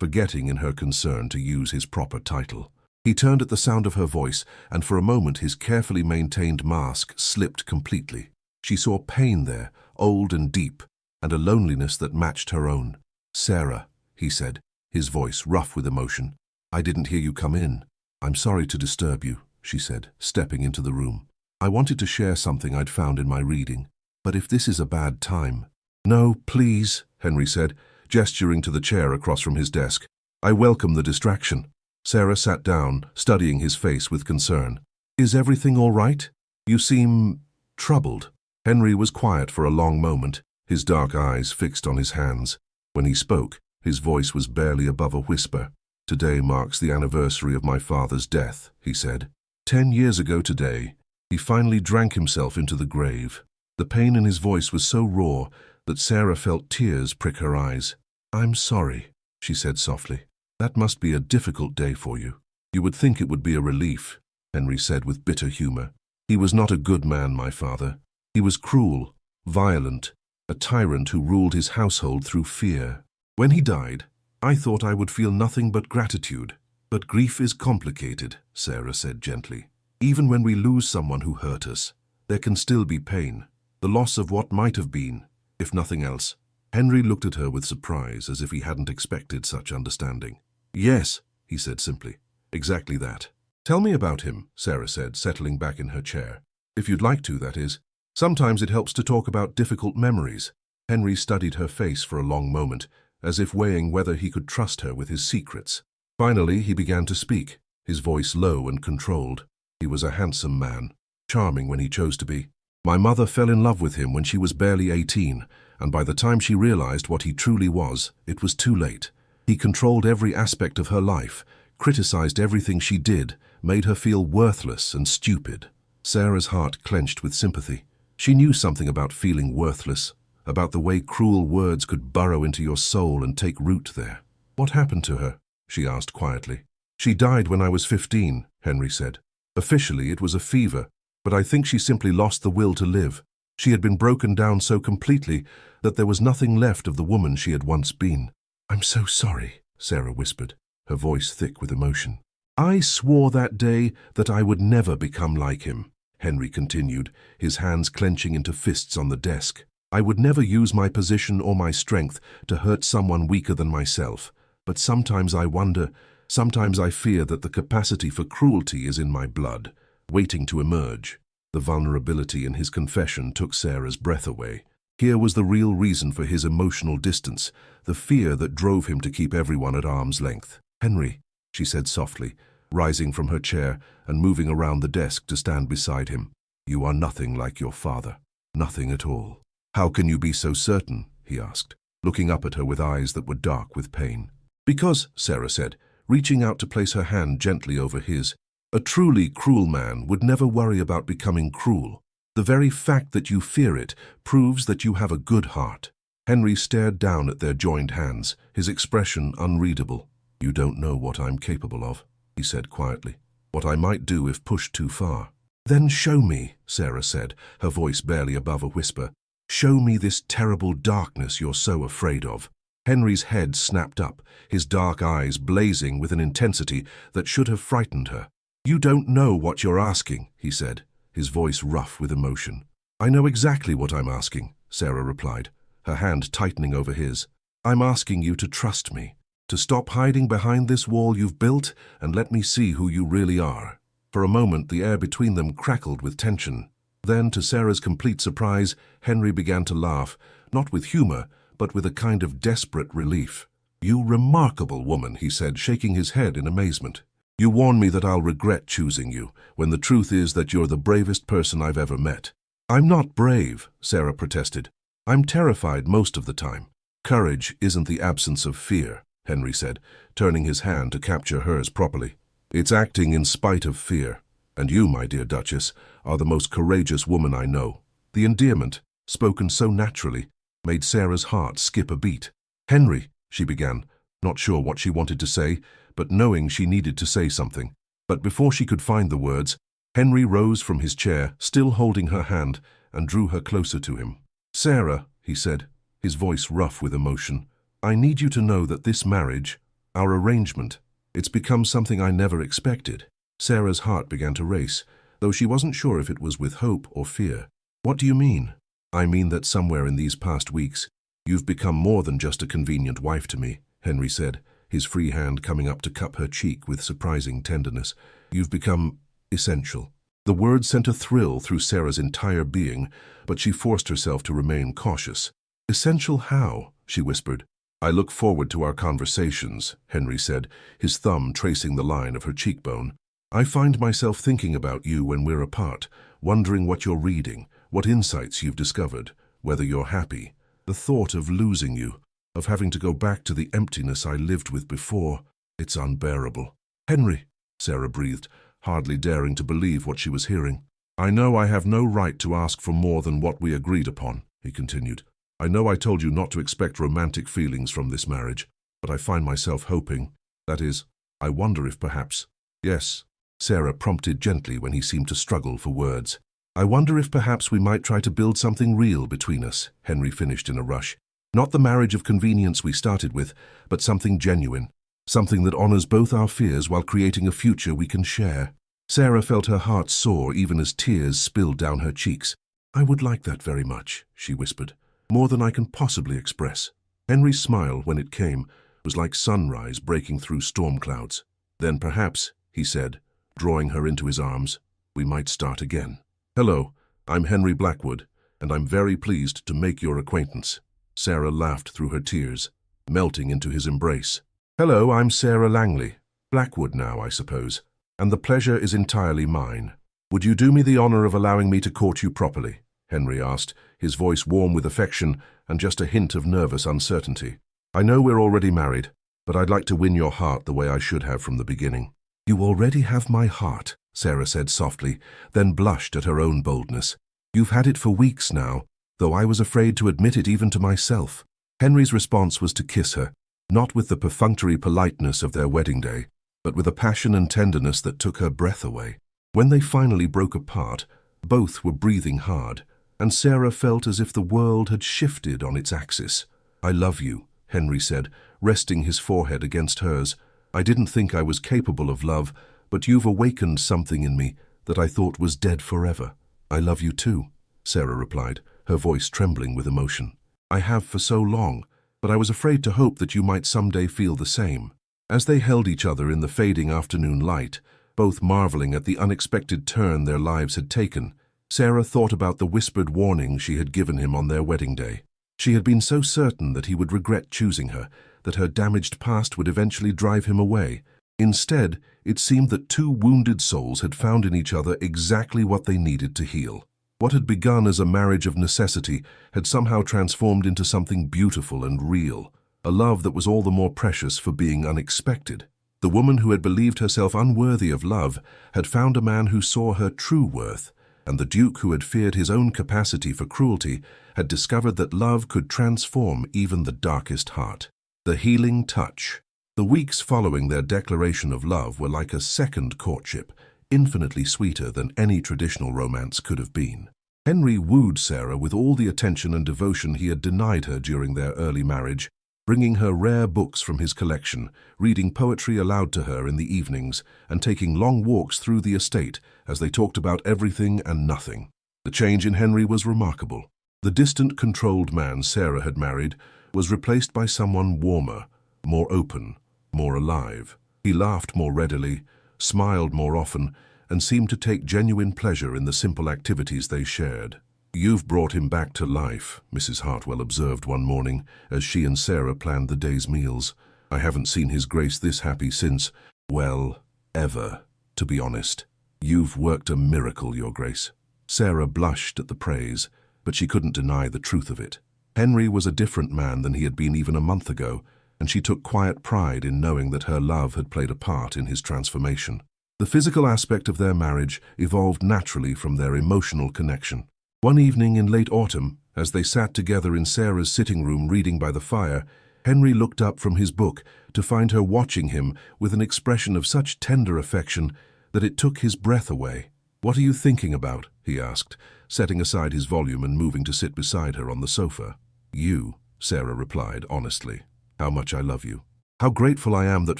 forgetting in her concern to use his proper title. He turned at the sound of her voice, and for a moment his carefully maintained mask slipped completely. She saw pain there, old and deep, and a loneliness that matched her own. "Sarah," he said, his voice rough with emotion. "I didn't hear you come in." "I'm sorry to disturb you," she said, stepping into the room. "I wanted to share something I'd found in my reading, but if this is a bad time—" "No, please," Henry said, gesturing to the chair across from his desk. "I welcome the distraction." Sarah sat down, studying his face with concern. "Is everything all right? You seem troubled." Henry was quiet for a long moment, his dark eyes fixed on his hands. When he spoke, his voice was barely above a whisper. "Today marks the anniversary of my father's death," he said. 10 years ago today, he finally drank himself into the grave. The pain in his voice was so raw that Sarah felt tears prick her eyes. "I'm sorry," she said softly. "That must be a difficult day for you." "You would think it would be a relief," Henry said with bitter humor. "He was not a good man, my father. He was cruel, violent, a tyrant who ruled his household through fear. When he died, I thought I would feel nothing but gratitude. But grief is complicated," Sarah said gently. "Even when we lose someone who hurt us, there can still be pain, the loss of what might have been, if nothing else." Henry looked at her with surprise, as if he hadn't expected such understanding. "Yes," he said simply. "Exactly that." "Tell me about him," Sarah said, settling back in her chair. "If you'd like to, that is. Sometimes it helps to talk about difficult memories." Henry studied her face for a long moment, as if weighing whether he could trust her with his secrets. Finally, he began to speak, his voice low and controlled. He was a handsome man, charming when he chose to be. "My mother fell in love with him when she was barely 18, and by the time she realized what he truly was, it was too late. He controlled every aspect of her life, criticized everything she did, made her feel worthless and stupid." Sarah's heart clenched with sympathy. She knew something about feeling worthless, about the way cruel words could burrow into your soul and take root there. "What happened to her?" she asked quietly. "She died when I was 15, Henry said. "Officially, it was a fever, but I think she simply lost the will to live. She had been broken down so completely that there was nothing left of the woman she had once been." "I'm so sorry," Sarah whispered, her voice thick with emotion. "I swore that day that I would never become like him," Henry continued, his hands clenching into fists on the desk. I would never use my position or my strength to hurt someone weaker than myself, but sometimes I wonder, sometimes I fear that the capacity for cruelty is in my blood, waiting to emerge. The vulnerability in his confession took Sarah's breath away. Here was the real reason for his emotional distance, the fear that drove him to keep everyone at arm's length. "Henry," she said softly, rising from her chair and moving around the desk to stand beside him. "You are nothing like your father. Nothing at all." "How can you be so certain?" he asked, looking up at her with eyes that were dark with pain. "Because," Sarah said, reaching out to place her hand gently over his, "a truly cruel man would never worry about becoming cruel. The very fact that you fear it proves that you have a good heart." Henry stared down at their joined hands, his expression unreadable. "You don't know what I'm capable of," he said quietly. "What I might do if pushed too far." "Then show me," Sarah said, her voice barely above a whisper. "Show me this terrible darkness you're so afraid of." Henry's head snapped up, his dark eyes blazing with an intensity that should have frightened her. "You don't know what you're asking," he said, his voice rough with emotion. "I know exactly what I'm asking," Sarah replied, her hand tightening over his. "I'm asking you to trust me, to stop hiding behind this wall you've built and let me see who you really are." For a moment, the air between them crackled with tension. Then, to Sarah's complete surprise, Henry began to laugh, not with humor, but with a kind of desperate relief. "You remarkable woman," he said, shaking his head in amazement. "You warn me that I'll regret choosing you, when the truth is that you're the bravest person I've ever met." "I'm not brave," Sarah protested. "I'm terrified most of the time." "Courage isn't the absence of fear," Henry said, turning his hand to capture hers properly. "It's acting in spite of fear. And you, my dear Duchess, are the most courageous woman I know." The endearment, spoken so naturally, made Sarah's heart skip a beat. "Henry," she began, not sure what she wanted to say, but knowing she needed to say something. But before she could find the words, Henry rose from his chair, still holding her hand, and drew her closer to him. "Sarah," he said, his voice rough with emotion, "I need you to know that this marriage, our arrangement, it's become something I never expected." Sarah's heart began to race, though she wasn't sure if it was with hope or fear. "What do you mean?" "I mean that somewhere in these past weeks, you've become more than just a convenient wife to me," Henry said, his free hand coming up to cup her cheek with surprising tenderness. "You've become essential." The word sent a thrill through Sarah's entire being, but she forced herself to remain cautious. "Essential how?" she whispered. "I look forward to our conversations," Henry said, his thumb tracing the line of her cheekbone. "I find myself thinking about you when we're apart, wondering what you're reading, what insights you've discovered, whether you're happy. The thought of losing you, of having to go back to the emptiness I lived with before, it's unbearable." "Henry," Sarah breathed, hardly daring to believe what she was hearing. "I know I have no right to ask for more than what we agreed upon," he continued. "I know I told you not to expect romantic feelings from this marriage, but I find myself hoping, that is, I wonder if perhaps—" "Yes," Sarah prompted gently when he seemed to struggle for words. "I wonder if perhaps we might try to build something real between us," Henry finished in a rush. "Not the marriage of convenience we started with, but something genuine, something that honors both our fears while creating a future we can share." Sarah felt her heart soar even as tears spilled down her cheeks. "I would like that very much," she whispered, "more than I can possibly express." Henry's smile, when it came, was like sunrise breaking through storm clouds. "Then perhaps," he said, drawing her into his arms, "we might start again. Hello, I'm Henry Blackwood, and I'm very pleased to make your acquaintance." Sarah laughed through her tears, melting into his embrace. "Hello, I'm Sarah Langley. Blackwood now, I suppose. And the pleasure is entirely mine. Would you do me the honor of allowing me to court you properly?" Henry asked, his voice warm with affection and just a hint of nervous uncertainty. "I know we're already married, but I'd like to win your heart the way I should have from the beginning." "You already have my heart," Sarah said softly, then blushed at her own boldness. "You've had it for weeks now, though I was afraid to admit it even to myself." Henry's response was to kiss her, not with the perfunctory politeness of their wedding day, but with a passion and tenderness that took her breath away. When they finally broke apart, both were breathing hard, and Sarah felt as if the world had shifted on its axis. "I love you," Henry said, resting his forehead against hers. "I didn't think I was capable of love, but you've awakened something in me that I thought was dead forever." "I love you too," Sarah replied, her voice trembling with emotion. "I have for so long, but I was afraid to hope that you might someday feel the same." As they held each other in the fading afternoon light, both marveling at the unexpected turn their lives had taken, Sarah thought about the whispered warning she had given him on their wedding day. She had been so certain that he would regret choosing her, that her damaged past would eventually drive him away. Instead, it seemed that two wounded souls had found in each other exactly what they needed to heal. What had begun as a marriage of necessity had somehow transformed into something beautiful and real, a love that was all the more precious for being unexpected. The woman who had believed herself unworthy of love had found a man who saw her true worth, and the Duke who had feared his own capacity for cruelty had discovered that love could transform even the darkest heart. The healing touch. The weeks following their declaration of love were like a second courtship, infinitely sweeter than any traditional romance could have been. Henry wooed Sarah with all the attention and devotion he had denied her during their early marriage, bringing her rare books from his collection, reading poetry aloud to her in the evenings, and taking long walks through the estate as they talked about everything and nothing. The change in Henry was remarkable. The distant, controlled man Sarah had married was replaced by someone warmer, more open, more alive. He laughed more readily, smiled more often, and seemed to take genuine pleasure in the simple activities they shared. "You've brought him back to life," Mrs. Hartwell observed one morning as she and Sarah planned the day's meals. "I haven't seen His Grace this happy since, well, ever, to be honest. You've worked a miracle, Your Grace." Sarah blushed at the praise, but she couldn't deny the truth of it. Henry was a different man than he had been even a month ago, and she took quiet pride in knowing that her love had played a part in his transformation. The physical aspect of their marriage evolved naturally from their emotional connection. One evening in late autumn, as they sat together in Sarah's sitting room reading by the fire, Henry looked up from his book to find her watching him with an expression of such tender affection that it took his breath away. "What are you thinking about?" he asked, setting aside his volume and moving to sit beside her on the sofa. "You," Sarah replied honestly. "How much I love you. How grateful I am that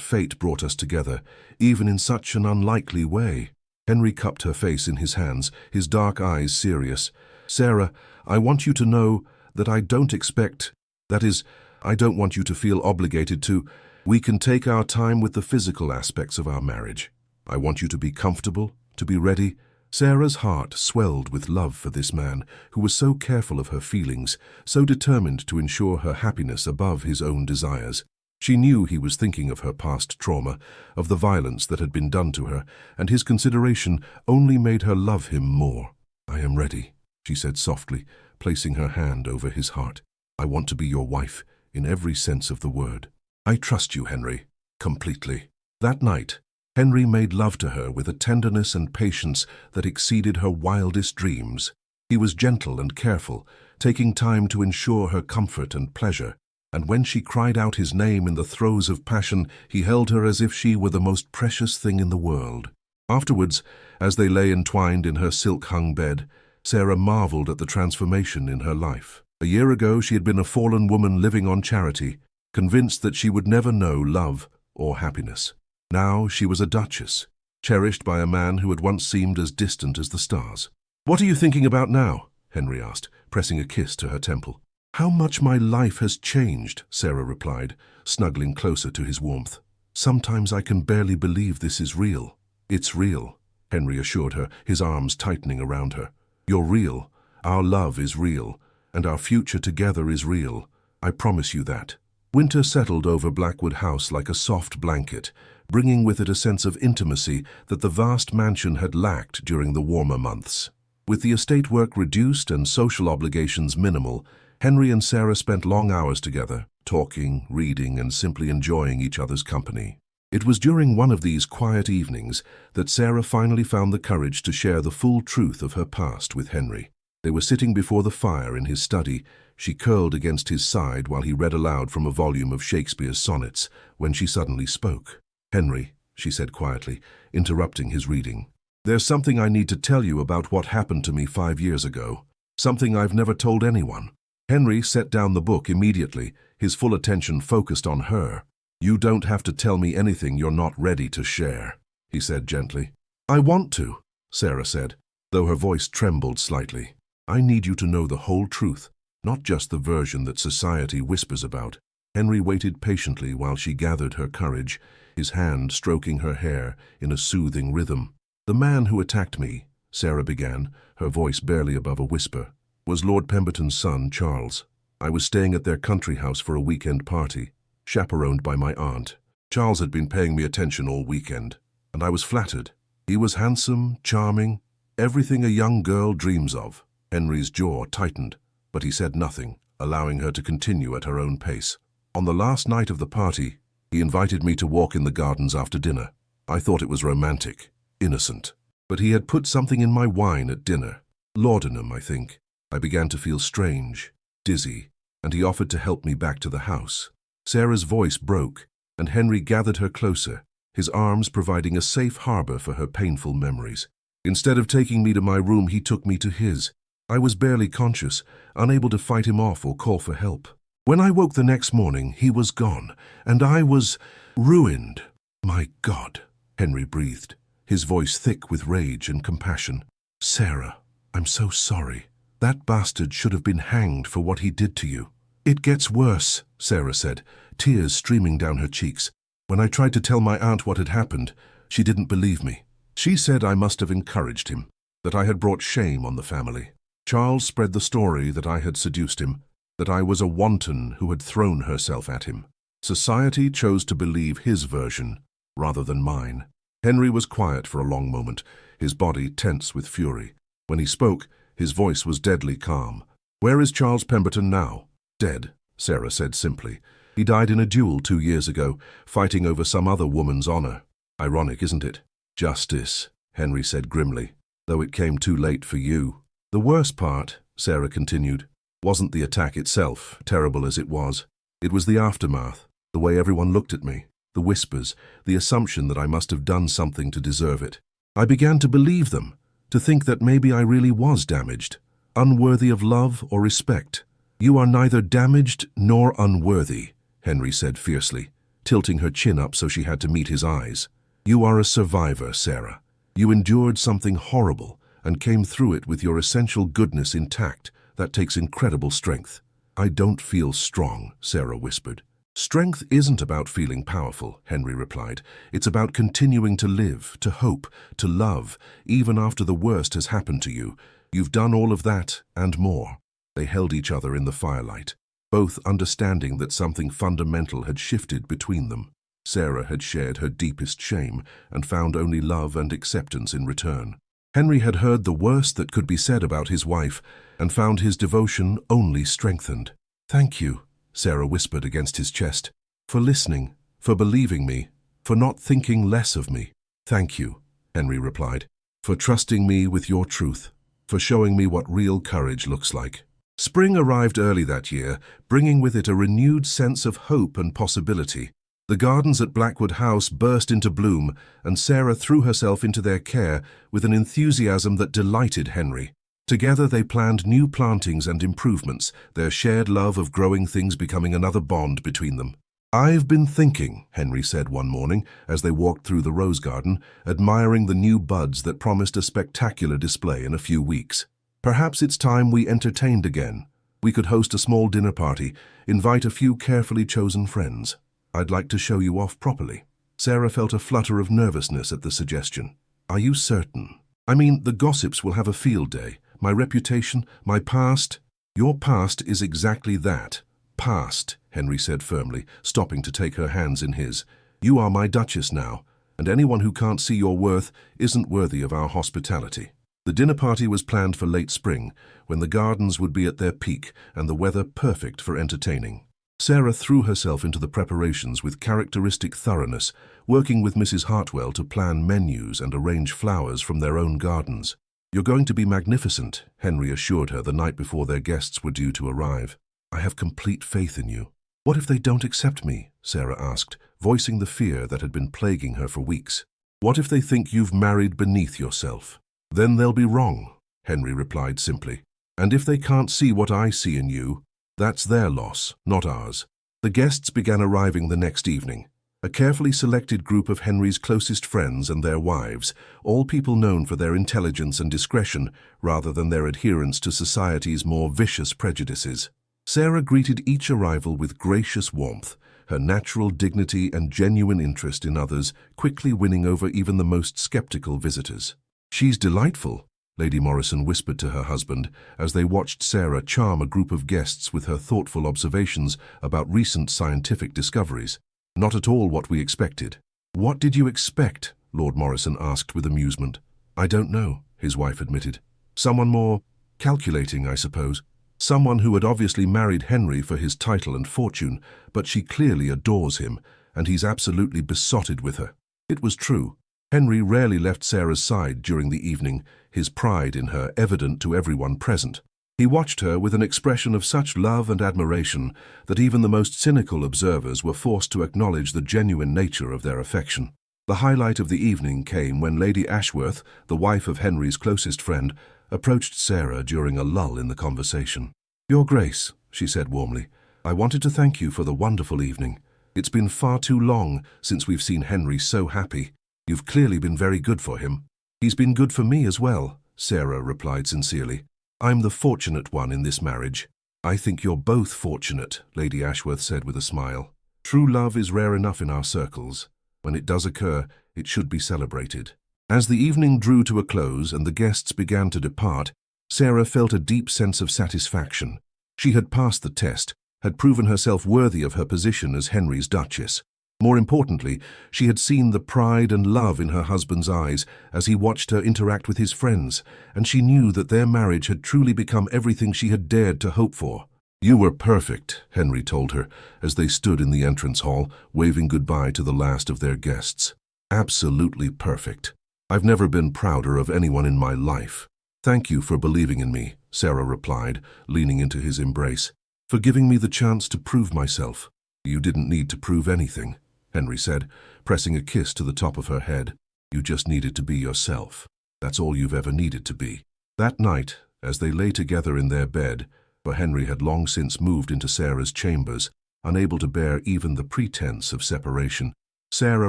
fate brought us together, even in such an unlikely way." Henry cupped her face in his hands, his dark eyes serious. "Sarah, I want you to know that I don't expect, that is, I don't want you to feel obligated to. We can take our time with the physical aspects of our marriage. I want you to be comfortable, to be ready." Sarah's heart swelled with love for this man, who was so careful of her feelings, so determined to ensure her happiness above his own desires. She knew he was thinking of her past trauma, of the violence that had been done to her, and his consideration only made her love him more. "I am ready," she said softly, placing her hand over his heart. "I want to be your wife, in every sense of the word. I trust you, Henry, completely." That night, Henry made love to her with a tenderness and patience that exceeded her wildest dreams. He was gentle and careful, taking time to ensure her comfort and pleasure, and when she cried out his name in the throes of passion, he held her as if she were the most precious thing in the world. Afterwards, as they lay entwined in her silk-hung bed, Sarah marveled at the transformation in her life. A year ago, she had been a fallen woman living on charity, convinced that she would never know love or happiness. Now she was a duchess, cherished by a man who had once seemed as distant as the stars. "What are you thinking about now?" Henry asked, pressing a kiss to her temple. "How much my life has changed," Sarah replied, snuggling closer to his warmth. "Sometimes I can barely believe this is real." "It's real," Henry assured her, his arms tightening around her. "You're real, our love is real, and our future together is real. I promise you that." Winter settled over Blackwood House like a soft blanket, bringing with it a sense of intimacy that the vast mansion had lacked during the warmer months. With the estate work reduced and social obligations minimal, Henry and Sarah spent long hours together, talking, reading, and simply enjoying each other's company. It was during one of these quiet evenings that Sarah finally found the courage to share the full truth of her past with Henry. They were sitting before the fire in his study, she curled against his side while he read aloud from a volume of Shakespeare's sonnets, when she suddenly spoke. "Henry," she said quietly, interrupting his reading, "there's something I need to tell you about what happened to me 5 years ago. Something I've never told anyone." Henry set down the book immediately, his full attention focused on her. "You don't have to tell me anything you're not ready to share," he said gently. "I want to," Sarah said, though her voice trembled slightly. I need you to know the whole truth, not just the version that society whispers about. Henry waited patiently while she gathered her courage, his hand stroking her hair in a soothing rhythm. The man who attacked me, Sarah began, her voice barely above a whisper, was Lord Pemberton's son, Charles. I was staying at their country house for a weekend party, chaperoned by my aunt. Charles had been paying me attention all weekend, and I was flattered. He was handsome, charming, everything a young girl dreams of. Henry's jaw tightened, but he said nothing, allowing her to continue at her own pace. On the last night of the party, he invited me to walk in the gardens after dinner. I thought it was romantic, innocent. But he had put something in my wine at dinner. Laudanum, I think. I began to feel strange, dizzy, and he offered to help me back to the house. Sarah's voice broke, and Henry gathered her closer, his arms providing a safe harbor for her painful memories. Instead of taking me to my room, he took me to his. I was barely conscious, unable to fight him off or call for help. When I woke the next morning, he was gone, and I was ruined. My God, Henry breathed, his voice thick with rage and compassion. Sarah, I'm so sorry. That bastard should have been hanged for what he did to you. It gets worse, Sarah said, tears streaming down her cheeks. When I tried to tell my aunt what had happened, she didn't believe me. She said I must have encouraged him, that I had brought shame on the family. Charles spread the story that I had seduced him, that I was a wanton who had thrown herself at him. Society chose to believe his version rather than mine. Henry was quiet for a long moment, his body tense with fury. When he spoke, his voice was deadly calm. Where is Charles Pemberton now? Dead, Sarah said simply. He died in a duel 2 years ago, fighting over some other woman's honor. Ironic, isn't it? Justice, Henry said grimly, though it came too late for you. The worst part, Sarah continued, wasn't the attack itself, terrible as it was. It was the aftermath, the way everyone looked at me, the whispers, the assumption that I must have done something to deserve it. I began to believe them, to think that maybe I really was damaged, unworthy of love or respect. You are neither damaged nor unworthy, Henry said fiercely, tilting her chin up so she had to meet his eyes. You are a survivor, Sarah. You endured something horrible and came through it with your essential goodness intact. That takes incredible strength. I don't feel strong, Sarah whispered. Strength isn't about feeling powerful, Henry replied. It's about continuing to live, to hope, to love, even after the worst has happened to you. You've done all of that and more. They held each other in the firelight, both understanding that something fundamental had shifted between them. Sarah had shared her deepest shame and found only love and acceptance in return. Henry had heard the worst that could be said about his wife and found his devotion only strengthened. Thank you, Sarah whispered against his chest, for listening, for believing me, for not thinking less of me. Thank you, Henry replied, for trusting me with your truth, for showing me what real courage looks like. Spring arrived early that year, bringing with it a renewed sense of hope and possibility. The gardens at Blackwood House burst into bloom, and Sarah threw herself into their care with an enthusiasm that delighted Henry. Together they planned new plantings and improvements, their shared love of growing things becoming another bond between them. I've been thinking, Henry said one morning as they walked through the rose garden, admiring the new buds that promised a spectacular display in a few weeks. Perhaps it's time we entertained again. We could host a small dinner party, invite a few carefully chosen friends. I'd like to show you off properly. Sarah felt a flutter of nervousness at the suggestion. Are you certain? I mean, the gossips will have a field day. My reputation, my past. Your past is exactly that. Past, Henry said firmly, stopping to take her hands in his. You are my Duchess now, and anyone who can't see your worth isn't worthy of our hospitality. The dinner party was planned for late spring, when the gardens would be at their peak and the weather perfect for entertaining. Sarah threw herself into the preparations with characteristic thoroughness, working with Mrs. Hartwell to plan menus and arrange flowers from their own gardens. You're going to be magnificent, Henry assured her the night before their guests were due to arrive. I have complete faith in you. What if they don't accept me? Sarah asked, voicing the fear that had been plaguing her for weeks. What if they think you've married beneath yourself? Then they'll be wrong, Henry replied simply. And if they can't see what I see in you, that's their loss, not ours. The guests began arriving the next evening. A carefully selected group of Henry's closest friends and their wives, all people known for their intelligence and discretion rather than their adherence to society's more vicious prejudices. Sarah greeted each arrival with gracious warmth, her natural dignity and genuine interest in others quickly winning over even the most skeptical visitors. "She's delightful," Lady Morrison whispered to her husband as they watched Sarah charm a group of guests with her thoughtful observations about recent scientific discoveries. "Not at all what we expected." "What did you expect?" Lord Morrison asked with amusement. "I don't know," his wife admitted. "Someone more calculating, I suppose. Someone who had obviously married Henry for his title and fortune, but she clearly adores him, and he's absolutely besotted with her." It was true. Henry rarely left Sarah's side during the evening, his pride in her evident to everyone present. He watched her with an expression of such love and admiration that even the most cynical observers were forced to acknowledge the genuine nature of their affection. The highlight of the evening came when Lady Ashworth, the wife of Henry's closest friend, approached Sarah during a lull in the conversation. "Your Grace," she said warmly, "I wanted to thank you for the wonderful evening. It's been far too long since we've seen Henry so happy. You've clearly been very good for him." "He's been good for me as well," Sarah replied sincerely. "I'm the fortunate one in this marriage." "I think you're both fortunate," Lady Ashworth said with a smile. "True love is rare enough in our circles. When it does occur, it should be celebrated." As the evening drew to a close and the guests began to depart, Sarah felt a deep sense of satisfaction. She had passed the test, had proven herself worthy of her position as Henry's Duchess. More importantly, she had seen the pride and love in her husband's eyes as he watched her interact with his friends, and she knew that their marriage had truly become everything she had dared to hope for. "You were perfect," Henry told her, as they stood in the entrance hall, waving goodbye to the last of their guests. "Absolutely perfect. I've never been prouder of anyone in my life." "Thank you for believing in me," Sarah replied, leaning into his embrace. "For giving me the chance to prove myself." "You didn't need to prove anything," Henry said, pressing a kiss to the top of her head. "You just needed to be yourself. That's all you've ever needed to be." That night, as they lay together in their bed, for Henry had long since moved into Sarah's chambers, unable to bear even the pretense of separation, Sarah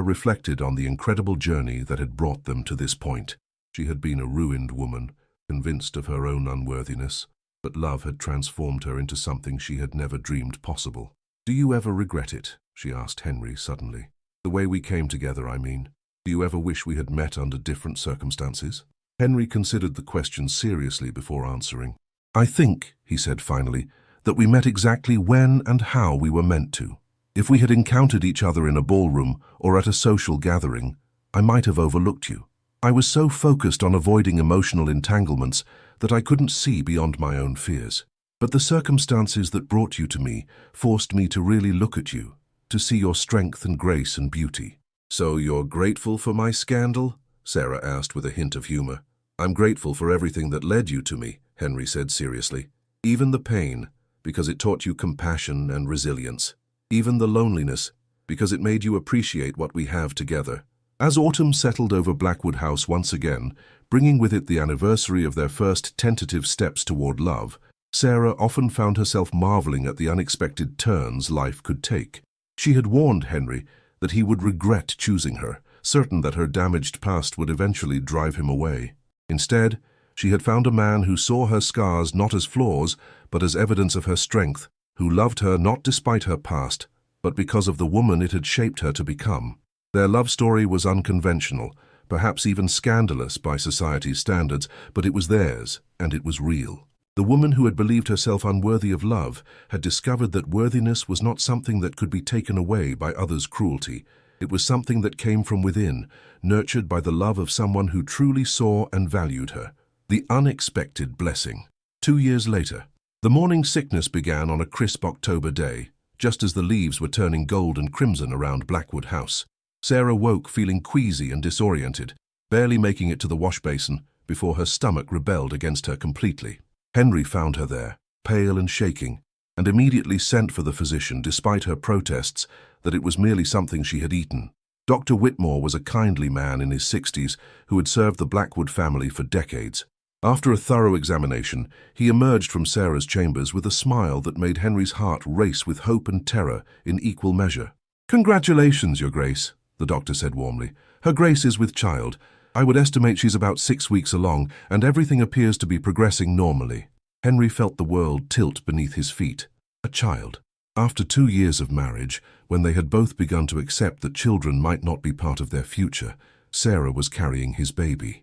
reflected on the incredible journey that had brought them to this point. She had been a ruined woman, convinced of her own unworthiness, but love had transformed her into something she had never dreamed possible. "Do you ever regret it?" she asked Henry suddenly. "The way we came together, I mean. Do you ever wish we had met under different circumstances?" Henry considered the question seriously before answering. "I think," he said finally, "that we met exactly when and how we were meant to. If we had encountered each other in a ballroom or at a social gathering, I might have overlooked you. I was so focused on avoiding emotional entanglements that I couldn't see beyond my own fears. But the circumstances that brought you to me forced me to really look at you, to see your strength and grace and beauty." "So you're grateful for my scandal?" Sarah asked with a hint of humor. "I'm grateful for everything that led you to me," Henry said seriously. "Even the pain, because it taught you compassion and resilience. Even the loneliness, because it made you appreciate what we have together." As autumn settled over Blackwood House once again, bringing with it the anniversary of their first tentative steps toward love, Sarah often found herself marveling at the unexpected turns life could take. She had warned Henry that he would regret choosing her, certain that her damaged past would eventually drive him away. Instead, she had found a man who saw her scars not as flaws, but as evidence of her strength, who loved her not despite her past, but because of the woman it had shaped her to become. Their love story was unconventional, perhaps even scandalous by society's standards, but it was theirs, and it was real. The woman who had believed herself unworthy of love had discovered that worthiness was not something that could be taken away by others' cruelty. It was something that came from within, nurtured by the love of someone who truly saw and valued her. The unexpected blessing. 2 years later, the morning sickness began on a crisp October day, just as the leaves were turning gold and crimson around Blackwood House. Sarah woke feeling queasy and disoriented, barely making it to the wash basin before her stomach rebelled against her completely. Henry found her there, pale and shaking, and immediately sent for the physician despite her protests that it was merely something she had eaten. Dr. Whitmore was a kindly man in his 60s who had served the Blackwood family for decades. After a thorough examination, he emerged from Sarah's chambers with a smile that made Henry's heart race with hope and terror in equal measure. "Congratulations, Your Grace," the doctor said warmly. "Her Grace is with child. I would estimate she's about 6 weeks along, and everything appears to be progressing normally." Henry felt the world tilt beneath his feet. A child. After 2 years of marriage, when they had both begun to accept that children might not be part of their future, Sarah was carrying his baby.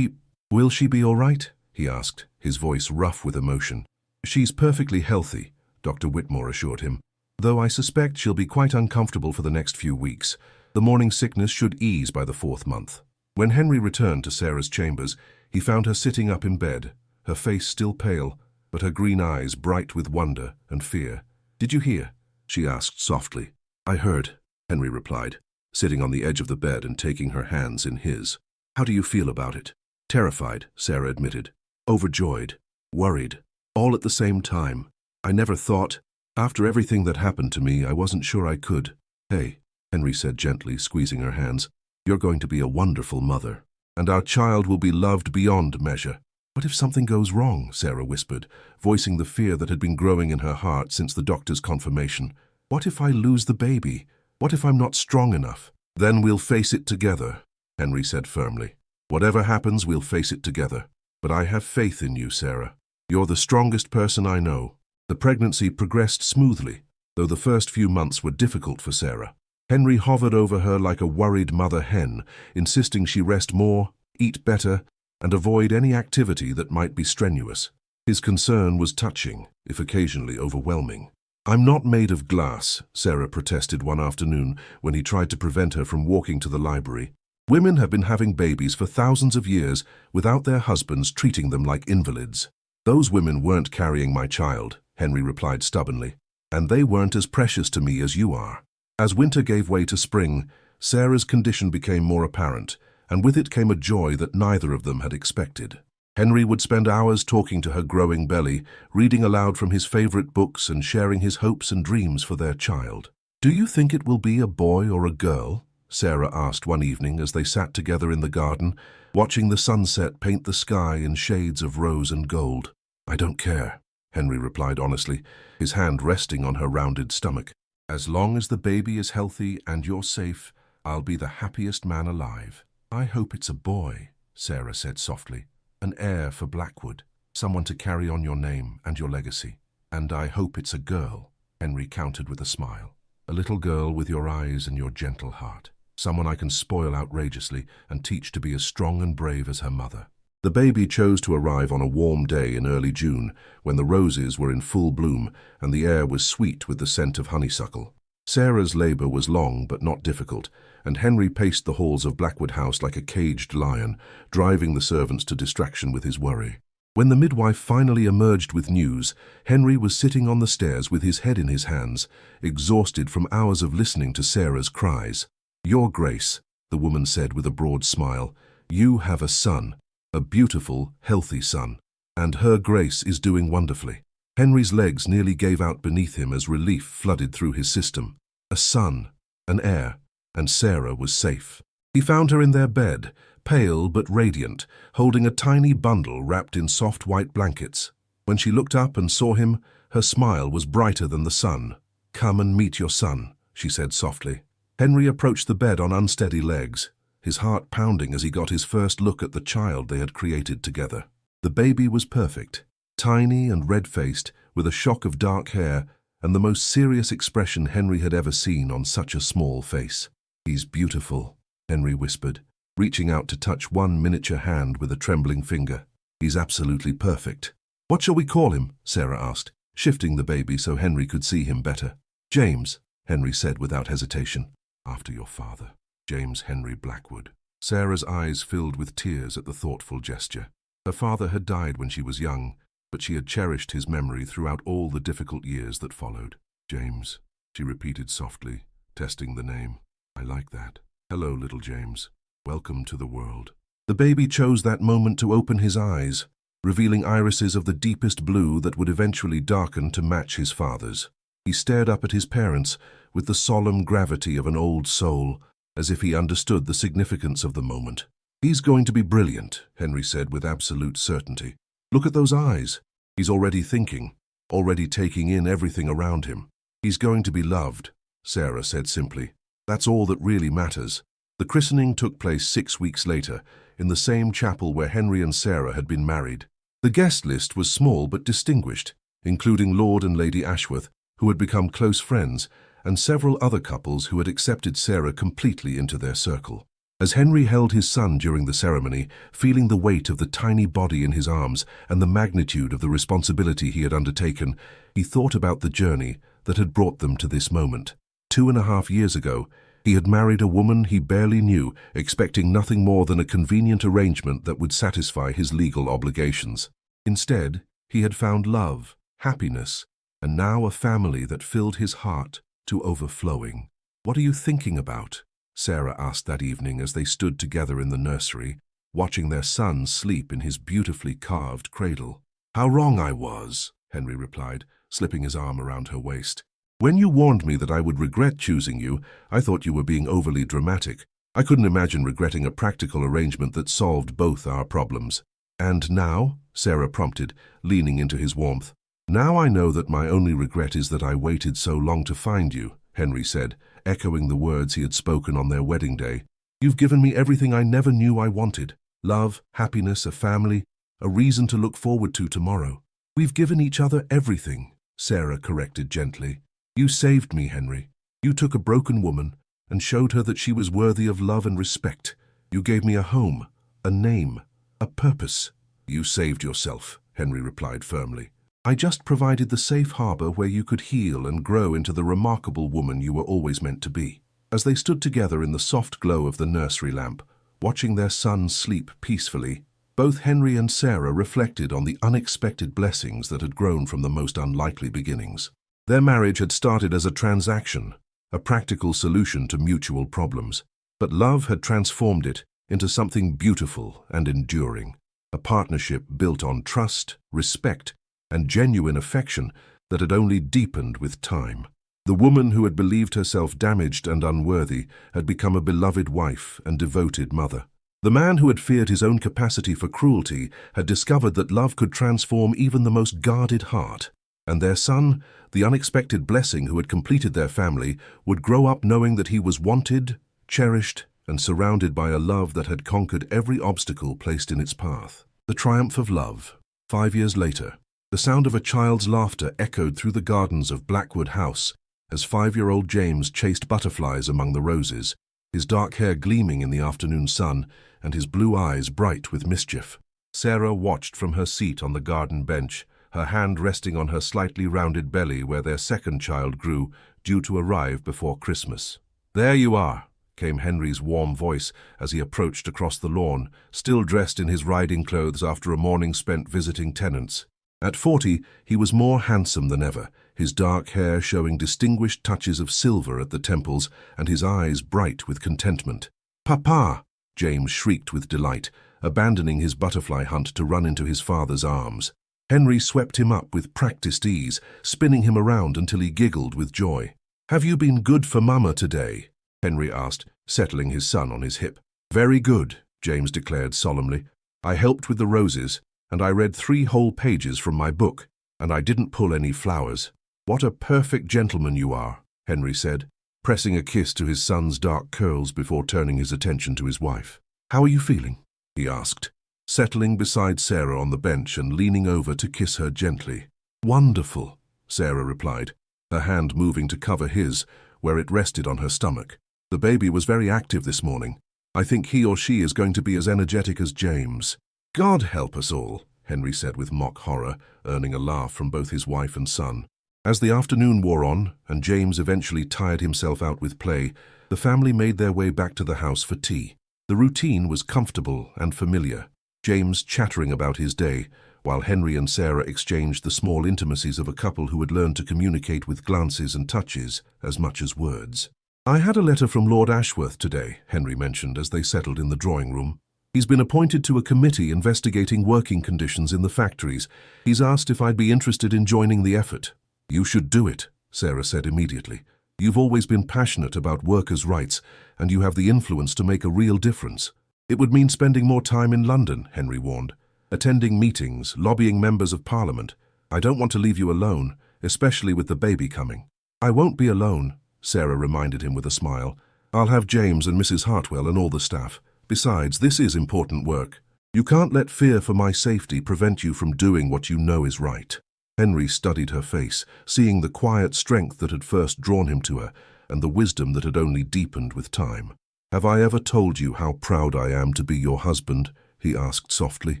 Will she be all right?" he asked, his voice rough with emotion. "She's perfectly healthy," Dr. Whitmore assured him, "though I suspect she'll be quite uncomfortable for the next few weeks. The morning sickness should ease by the 4th month." When Henry returned to Sarah's chambers, he found her sitting up in bed, her face still pale, but her green eyes bright with wonder and fear. "Did you hear?" she asked softly. "I heard," Henry replied, sitting on the edge of the bed and taking her hands in his. "How do you feel about it?" "Terrified," Sarah admitted. "Overjoyed. Worried. All at the same time. I never thought. After everything that happened to me, I wasn't sure I could." "Hey," Henry said gently, squeezing her hands. "You're going to be a wonderful mother, and our child will be loved beyond measure." "What if something goes wrong?" Sarah whispered, voicing the fear that had been growing in her heart since the doctor's confirmation. "What if I lose the baby? What if I'm not strong enough?" "Then we'll face it together," Henry said firmly. "Whatever happens, we'll face it together. But I have faith in you, Sarah. You're the strongest person I know." The pregnancy progressed smoothly, though the first few months were difficult for Sarah. Henry hovered over her like a worried mother hen, insisting she rest more, eat better, and avoid any activity that might be strenuous. His concern was touching, if occasionally overwhelming. "I'm not made of glass," Sarah protested one afternoon when he tried to prevent her from walking to the library. "Women have been having babies for thousands of years without their husbands treating them like invalids." "Those women weren't carrying my child," Henry replied stubbornly, "and they weren't as precious to me as you are." As winter gave way to spring, Sarah's condition became more apparent, and with it came a joy that neither of them had expected. Henry would spend hours talking to her growing belly, reading aloud from his favorite books and sharing his hopes and dreams for their child. "Do you think it will be a boy or a girl?" Sarah asked one evening as they sat together in the garden, watching the sunset paint the sky in shades of rose and gold. "I don't care," Henry replied honestly, his hand resting on her rounded stomach. "As long as the baby is healthy and you're safe, I'll be the happiest man alive." "I hope it's a boy," Sarah said softly. "An heir for Blackwood, someone to carry on your name and your legacy." "And I hope it's a girl," Henry countered with a smile. "A little girl with your eyes and your gentle heart. Someone I can spoil outrageously and teach to be as strong and brave as her mother." The baby chose to arrive on a warm day in early June, when the roses were in full bloom and the air was sweet with the scent of honeysuckle. Sarah's labor was long but not difficult, and Henry paced the halls of Blackwood House like a caged lion, driving the servants to distraction with his worry. When the midwife finally emerged with news, Henry was sitting on the stairs with his head in his hands, exhausted from hours of listening to Sarah's cries. "Your Grace," the woman said with a broad smile, "you have a son. A beautiful, healthy son, and Her Grace is doing wonderfully." Henry's legs nearly gave out beneath him as relief flooded through his system. A son, an heir, and Sarah was safe. He found her in their bed, pale but radiant, holding a tiny bundle wrapped in soft white blankets. When she looked up and saw him, her smile was brighter than the sun. "Come and meet your son," she said softly. Henry approached the bed on unsteady legs, his heart pounding as he got his first look at the child they had created together. The baby was perfect, tiny and red-faced, with a shock of dark hair and the most serious expression Henry had ever seen on such a small face. "He's beautiful," Henry whispered, reaching out to touch one miniature hand with a trembling finger. "He's absolutely perfect." "What shall we call him?" Sarah asked, shifting the baby so Henry could see him better. "James," Henry said without hesitation. "After your father, James Henry Blackwood." Sarah's eyes filled with tears at the thoughtful gesture. Her father had died when she was young, but she had cherished his memory throughout all the difficult years that followed. "James," she repeated softly, testing the name. "I like that. Hello, little James. Welcome to the world." The baby chose that moment to open his eyes, revealing irises of the deepest blue that would eventually darken to match his father's. He stared up at his parents with the solemn gravity of an old soul, as if he understood the significance of the moment. "He's going to be brilliant," Henry said with absolute certainty. "Look at those eyes. He's already thinking, already taking in everything around him. He's going to be loved, Sarah said simply. That's all that really matters. The christening took place 6 weeks later, in the same chapel where Henry and Sarah had been married. The guest list was small but distinguished, including Lord and Lady Ashworth, who had become close friends, and several other couples who had accepted Sarah completely into their circle. As Henry held his son during the ceremony, feeling the weight of the tiny body in his arms and the magnitude of the responsibility he had undertaken, he thought about the journey that had brought them to this moment. 2.5 years ago, he had married a woman he barely knew, expecting nothing more than a convenient arrangement that would satisfy his legal obligations. Instead, he had found love, happiness, and now a family that filled his heart to overflowing. "What are you thinking about?" Sarah asked that evening as they stood together in the nursery, watching their son sleep in his beautifully carved cradle. "How wrong I was," Henry replied, slipping his arm around her waist. "When you warned me that I would regret choosing you, I thought you were being overly dramatic. I couldn't imagine regretting a practical arrangement that solved both our problems." "And now?" Sarah prompted, leaning into his warmth. "Now I know that my only regret is that I waited so long to find you," Henry said, echoing the words he had spoken on their wedding day. "You've given me everything I never knew I wanted. Love, happiness, a family, a reason to look forward to tomorrow." "We've given each other everything," Sarah corrected gently. "You saved me, Henry. You took a broken woman and showed her that she was worthy of love and respect. You gave me a home, a name, a purpose." "You saved yourself," Henry replied firmly. "I just provided the safe harbor where you could heal and grow into the remarkable woman you were always meant to be." As they stood together in the soft glow of the nursery lamp, watching their son sleep peacefully, both Henry and Sarah reflected on the unexpected blessings that had grown from the most unlikely beginnings. Their marriage had started as a transaction, a practical solution to mutual problems, but love had transformed it into something beautiful and enduring, a partnership built on trust, respect, and genuine affection that had only deepened with time. The woman who had believed herself damaged and unworthy had become a beloved wife and devoted mother. The man who had feared his own capacity for cruelty had discovered that love could transform even the most guarded heart. And their son, the unexpected blessing who had completed their family, would grow up knowing that he was wanted, cherished, and surrounded by a love that had conquered every obstacle placed in its path. The triumph of love. 5 years later, the sound of a child's laughter echoed through the gardens of Blackwood House as 5-year-old James chased butterflies among the roses, his dark hair gleaming in the afternoon sun and his blue eyes bright with mischief. Sarah watched from her seat on the garden bench, her hand resting on her slightly rounded belly where their second child grew, due to arrive before Christmas. "There you are," came Henry's warm voice as he approached across the lawn, still dressed in his riding clothes after a morning spent visiting tenants. At 40, he was more handsome than ever, his dark hair showing distinguished touches of silver at the temples and his eyes bright with contentment. "Papa!" James shrieked with delight, abandoning his butterfly hunt to run into his father's arms. Henry swept him up with practiced ease, spinning him around until he giggled with joy. "Have you been good for Mama today?" Henry asked, settling his son on his hip. "Very good," James declared solemnly. "I helped with the roses, and I read 3 whole pages from my book, and I didn't pull any flowers." "What a perfect gentleman you are," Henry said, pressing a kiss to his son's dark curls before turning his attention to his wife. "How are you feeling?" he asked, settling beside Sarah on the bench and leaning over to kiss her gently. "Wonderful," Sarah replied, her hand moving to cover his, where it rested on her stomach. "The baby was very active this morning. I think he or she is going to be as energetic as James." "God help us all," Henry said with mock horror, earning a laugh from both his wife and son. As the afternoon wore on, and James eventually tired himself out with play, the family made their way back to the house for tea. The routine was comfortable and familiar, James chattering about his day, while Henry and Sarah exchanged the small intimacies of a couple who had learned to communicate with glances and touches as much as words. "I had a letter from Lord Ashworth today," Henry mentioned as they settled in the drawing room. "He's been appointed to a committee investigating working conditions in the factories. He's asked if I'd be interested in joining the effort." "You should do it," Sarah said immediately. "You've always been passionate about workers' rights, and you have the influence to make a real difference." "It would mean spending more time in London," Henry warned, "attending meetings, lobbying members of Parliament. I don't want to leave you alone, especially with the baby coming." "I won't be alone," Sarah reminded him with a smile. "I'll have James and Mrs. Hartwell and all the staff. Besides, this is important work. You can't let fear for my safety prevent you from doing what you know is right." Henry studied her face, seeing the quiet strength that had first drawn him to her, and the wisdom that had only deepened with time. "Have I ever told you how proud I am to be your husband?" he asked softly.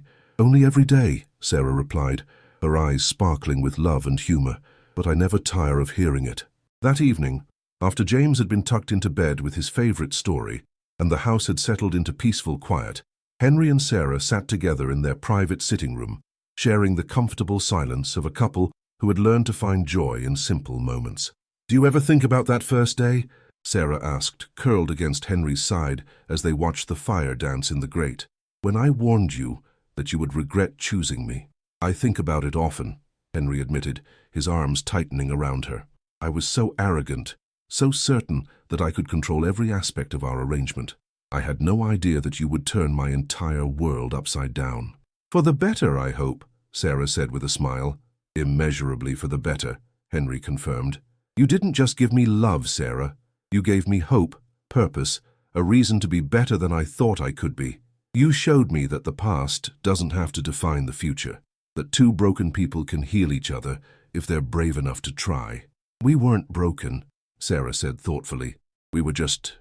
"Only every day," Sarah replied, her eyes sparkling with love and humor, "but I never tire of hearing it." That evening, after James had been tucked into bed with his favorite story, and the house had settled into peaceful quiet, Henry and Sarah sat together in their private sitting room, sharing the comfortable silence of a couple who had learned to find joy in simple moments. "Do you ever think about that first day?" Sarah asked, curled against Henry's side as they watched the fire dance in the grate. "When I warned you that you would regret choosing me." "I think about it often," Henry admitted, his arms tightening around her. "I was so arrogant, so certain that I could control every aspect of our arrangement. I had no idea that you would turn my entire world upside down." "For the better, I hope," Sarah said with a smile. "Immeasurably for the better," Henry confirmed. "You didn't just give me love, Sarah. You gave me hope, purpose, a reason to be better than I thought I could be. You showed me that the past doesn't have to define the future, that two broken people can heal each other if they're brave enough to try." "We weren't broken," Sarah said thoughtfully. "We were just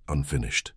unfinished.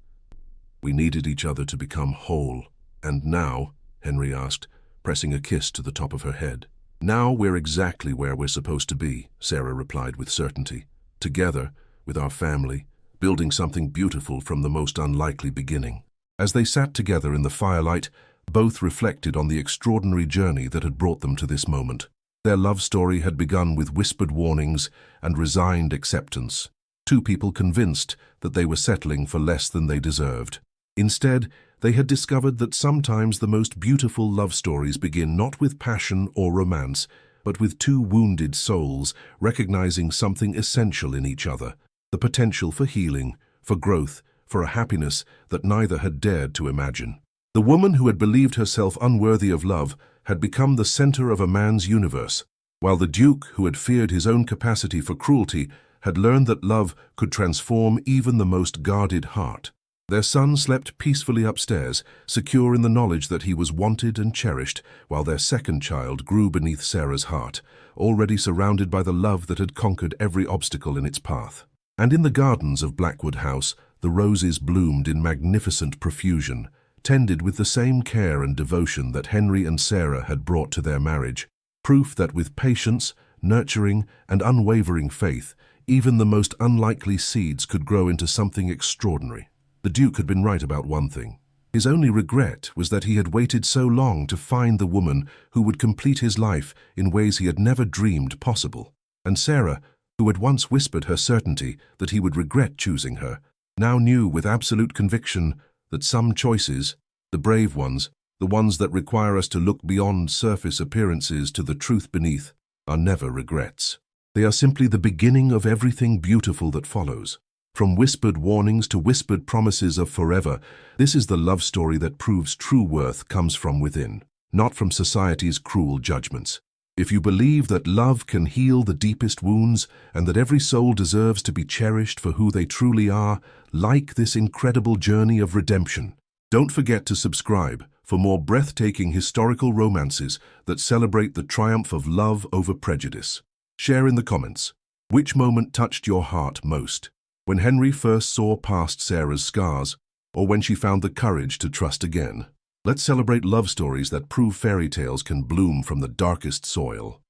We needed each other to become whole. And now," Henry asked, pressing a kiss to the top of her head. "Now we're exactly where we're supposed to be," Sarah replied with certainty. "Together, with our family, building something beautiful from the most unlikely beginning." As they sat together in the firelight, both reflected on the extraordinary journey that had brought them to this moment. Their love story had begun with whispered warnings and resigned acceptance, two people convinced that they were settling for less than they deserved. Instead, they had discovered that sometimes the most beautiful love stories begin not with passion or romance, but with two wounded souls recognizing something essential in each other, the potential for healing, for growth, for a happiness that neither had dared to imagine. The woman who had believed herself unworthy of love had become the center of a man's universe, while the Duke, who had feared his own capacity for cruelty, had learned that love could transform even the most guarded heart. Their son slept peacefully upstairs, secure in the knowledge that he was wanted and cherished, while their second child grew beneath Sarah's heart, already surrounded by the love that had conquered every obstacle in its path. And in the gardens of Blackwood House, the roses bloomed in magnificent profusion, tended with the same care and devotion that Henry and Sarah had brought to their marriage, proof that with patience, nurturing, and unwavering faith, even the most unlikely seeds could grow into something extraordinary. The Duke had been right about one thing. His only regret was that he had waited so long to find the woman who would complete his life in ways he had never dreamed possible. And Sarah, who had once whispered her certainty that he would regret choosing her, now knew with absolute conviction that some choices, the brave ones, the ones that require us to look beyond surface appearances to the truth beneath, are never regrets. They are simply the beginning of everything beautiful that follows. From whispered warnings to whispered promises of forever, this is the love story that proves true worth comes from within, not from society's cruel judgments. If you believe that love can heal the deepest wounds and that every soul deserves to be cherished for who they truly are, like this incredible journey of redemption. Don't forget to subscribe for more breathtaking historical romances that celebrate the triumph of love over prejudice. Share in the comments. Which moment touched your heart most? When Henry first saw past Sarah's scars, or when she found the courage to trust again? Let's celebrate love stories that prove fairy tales can bloom from the darkest soil.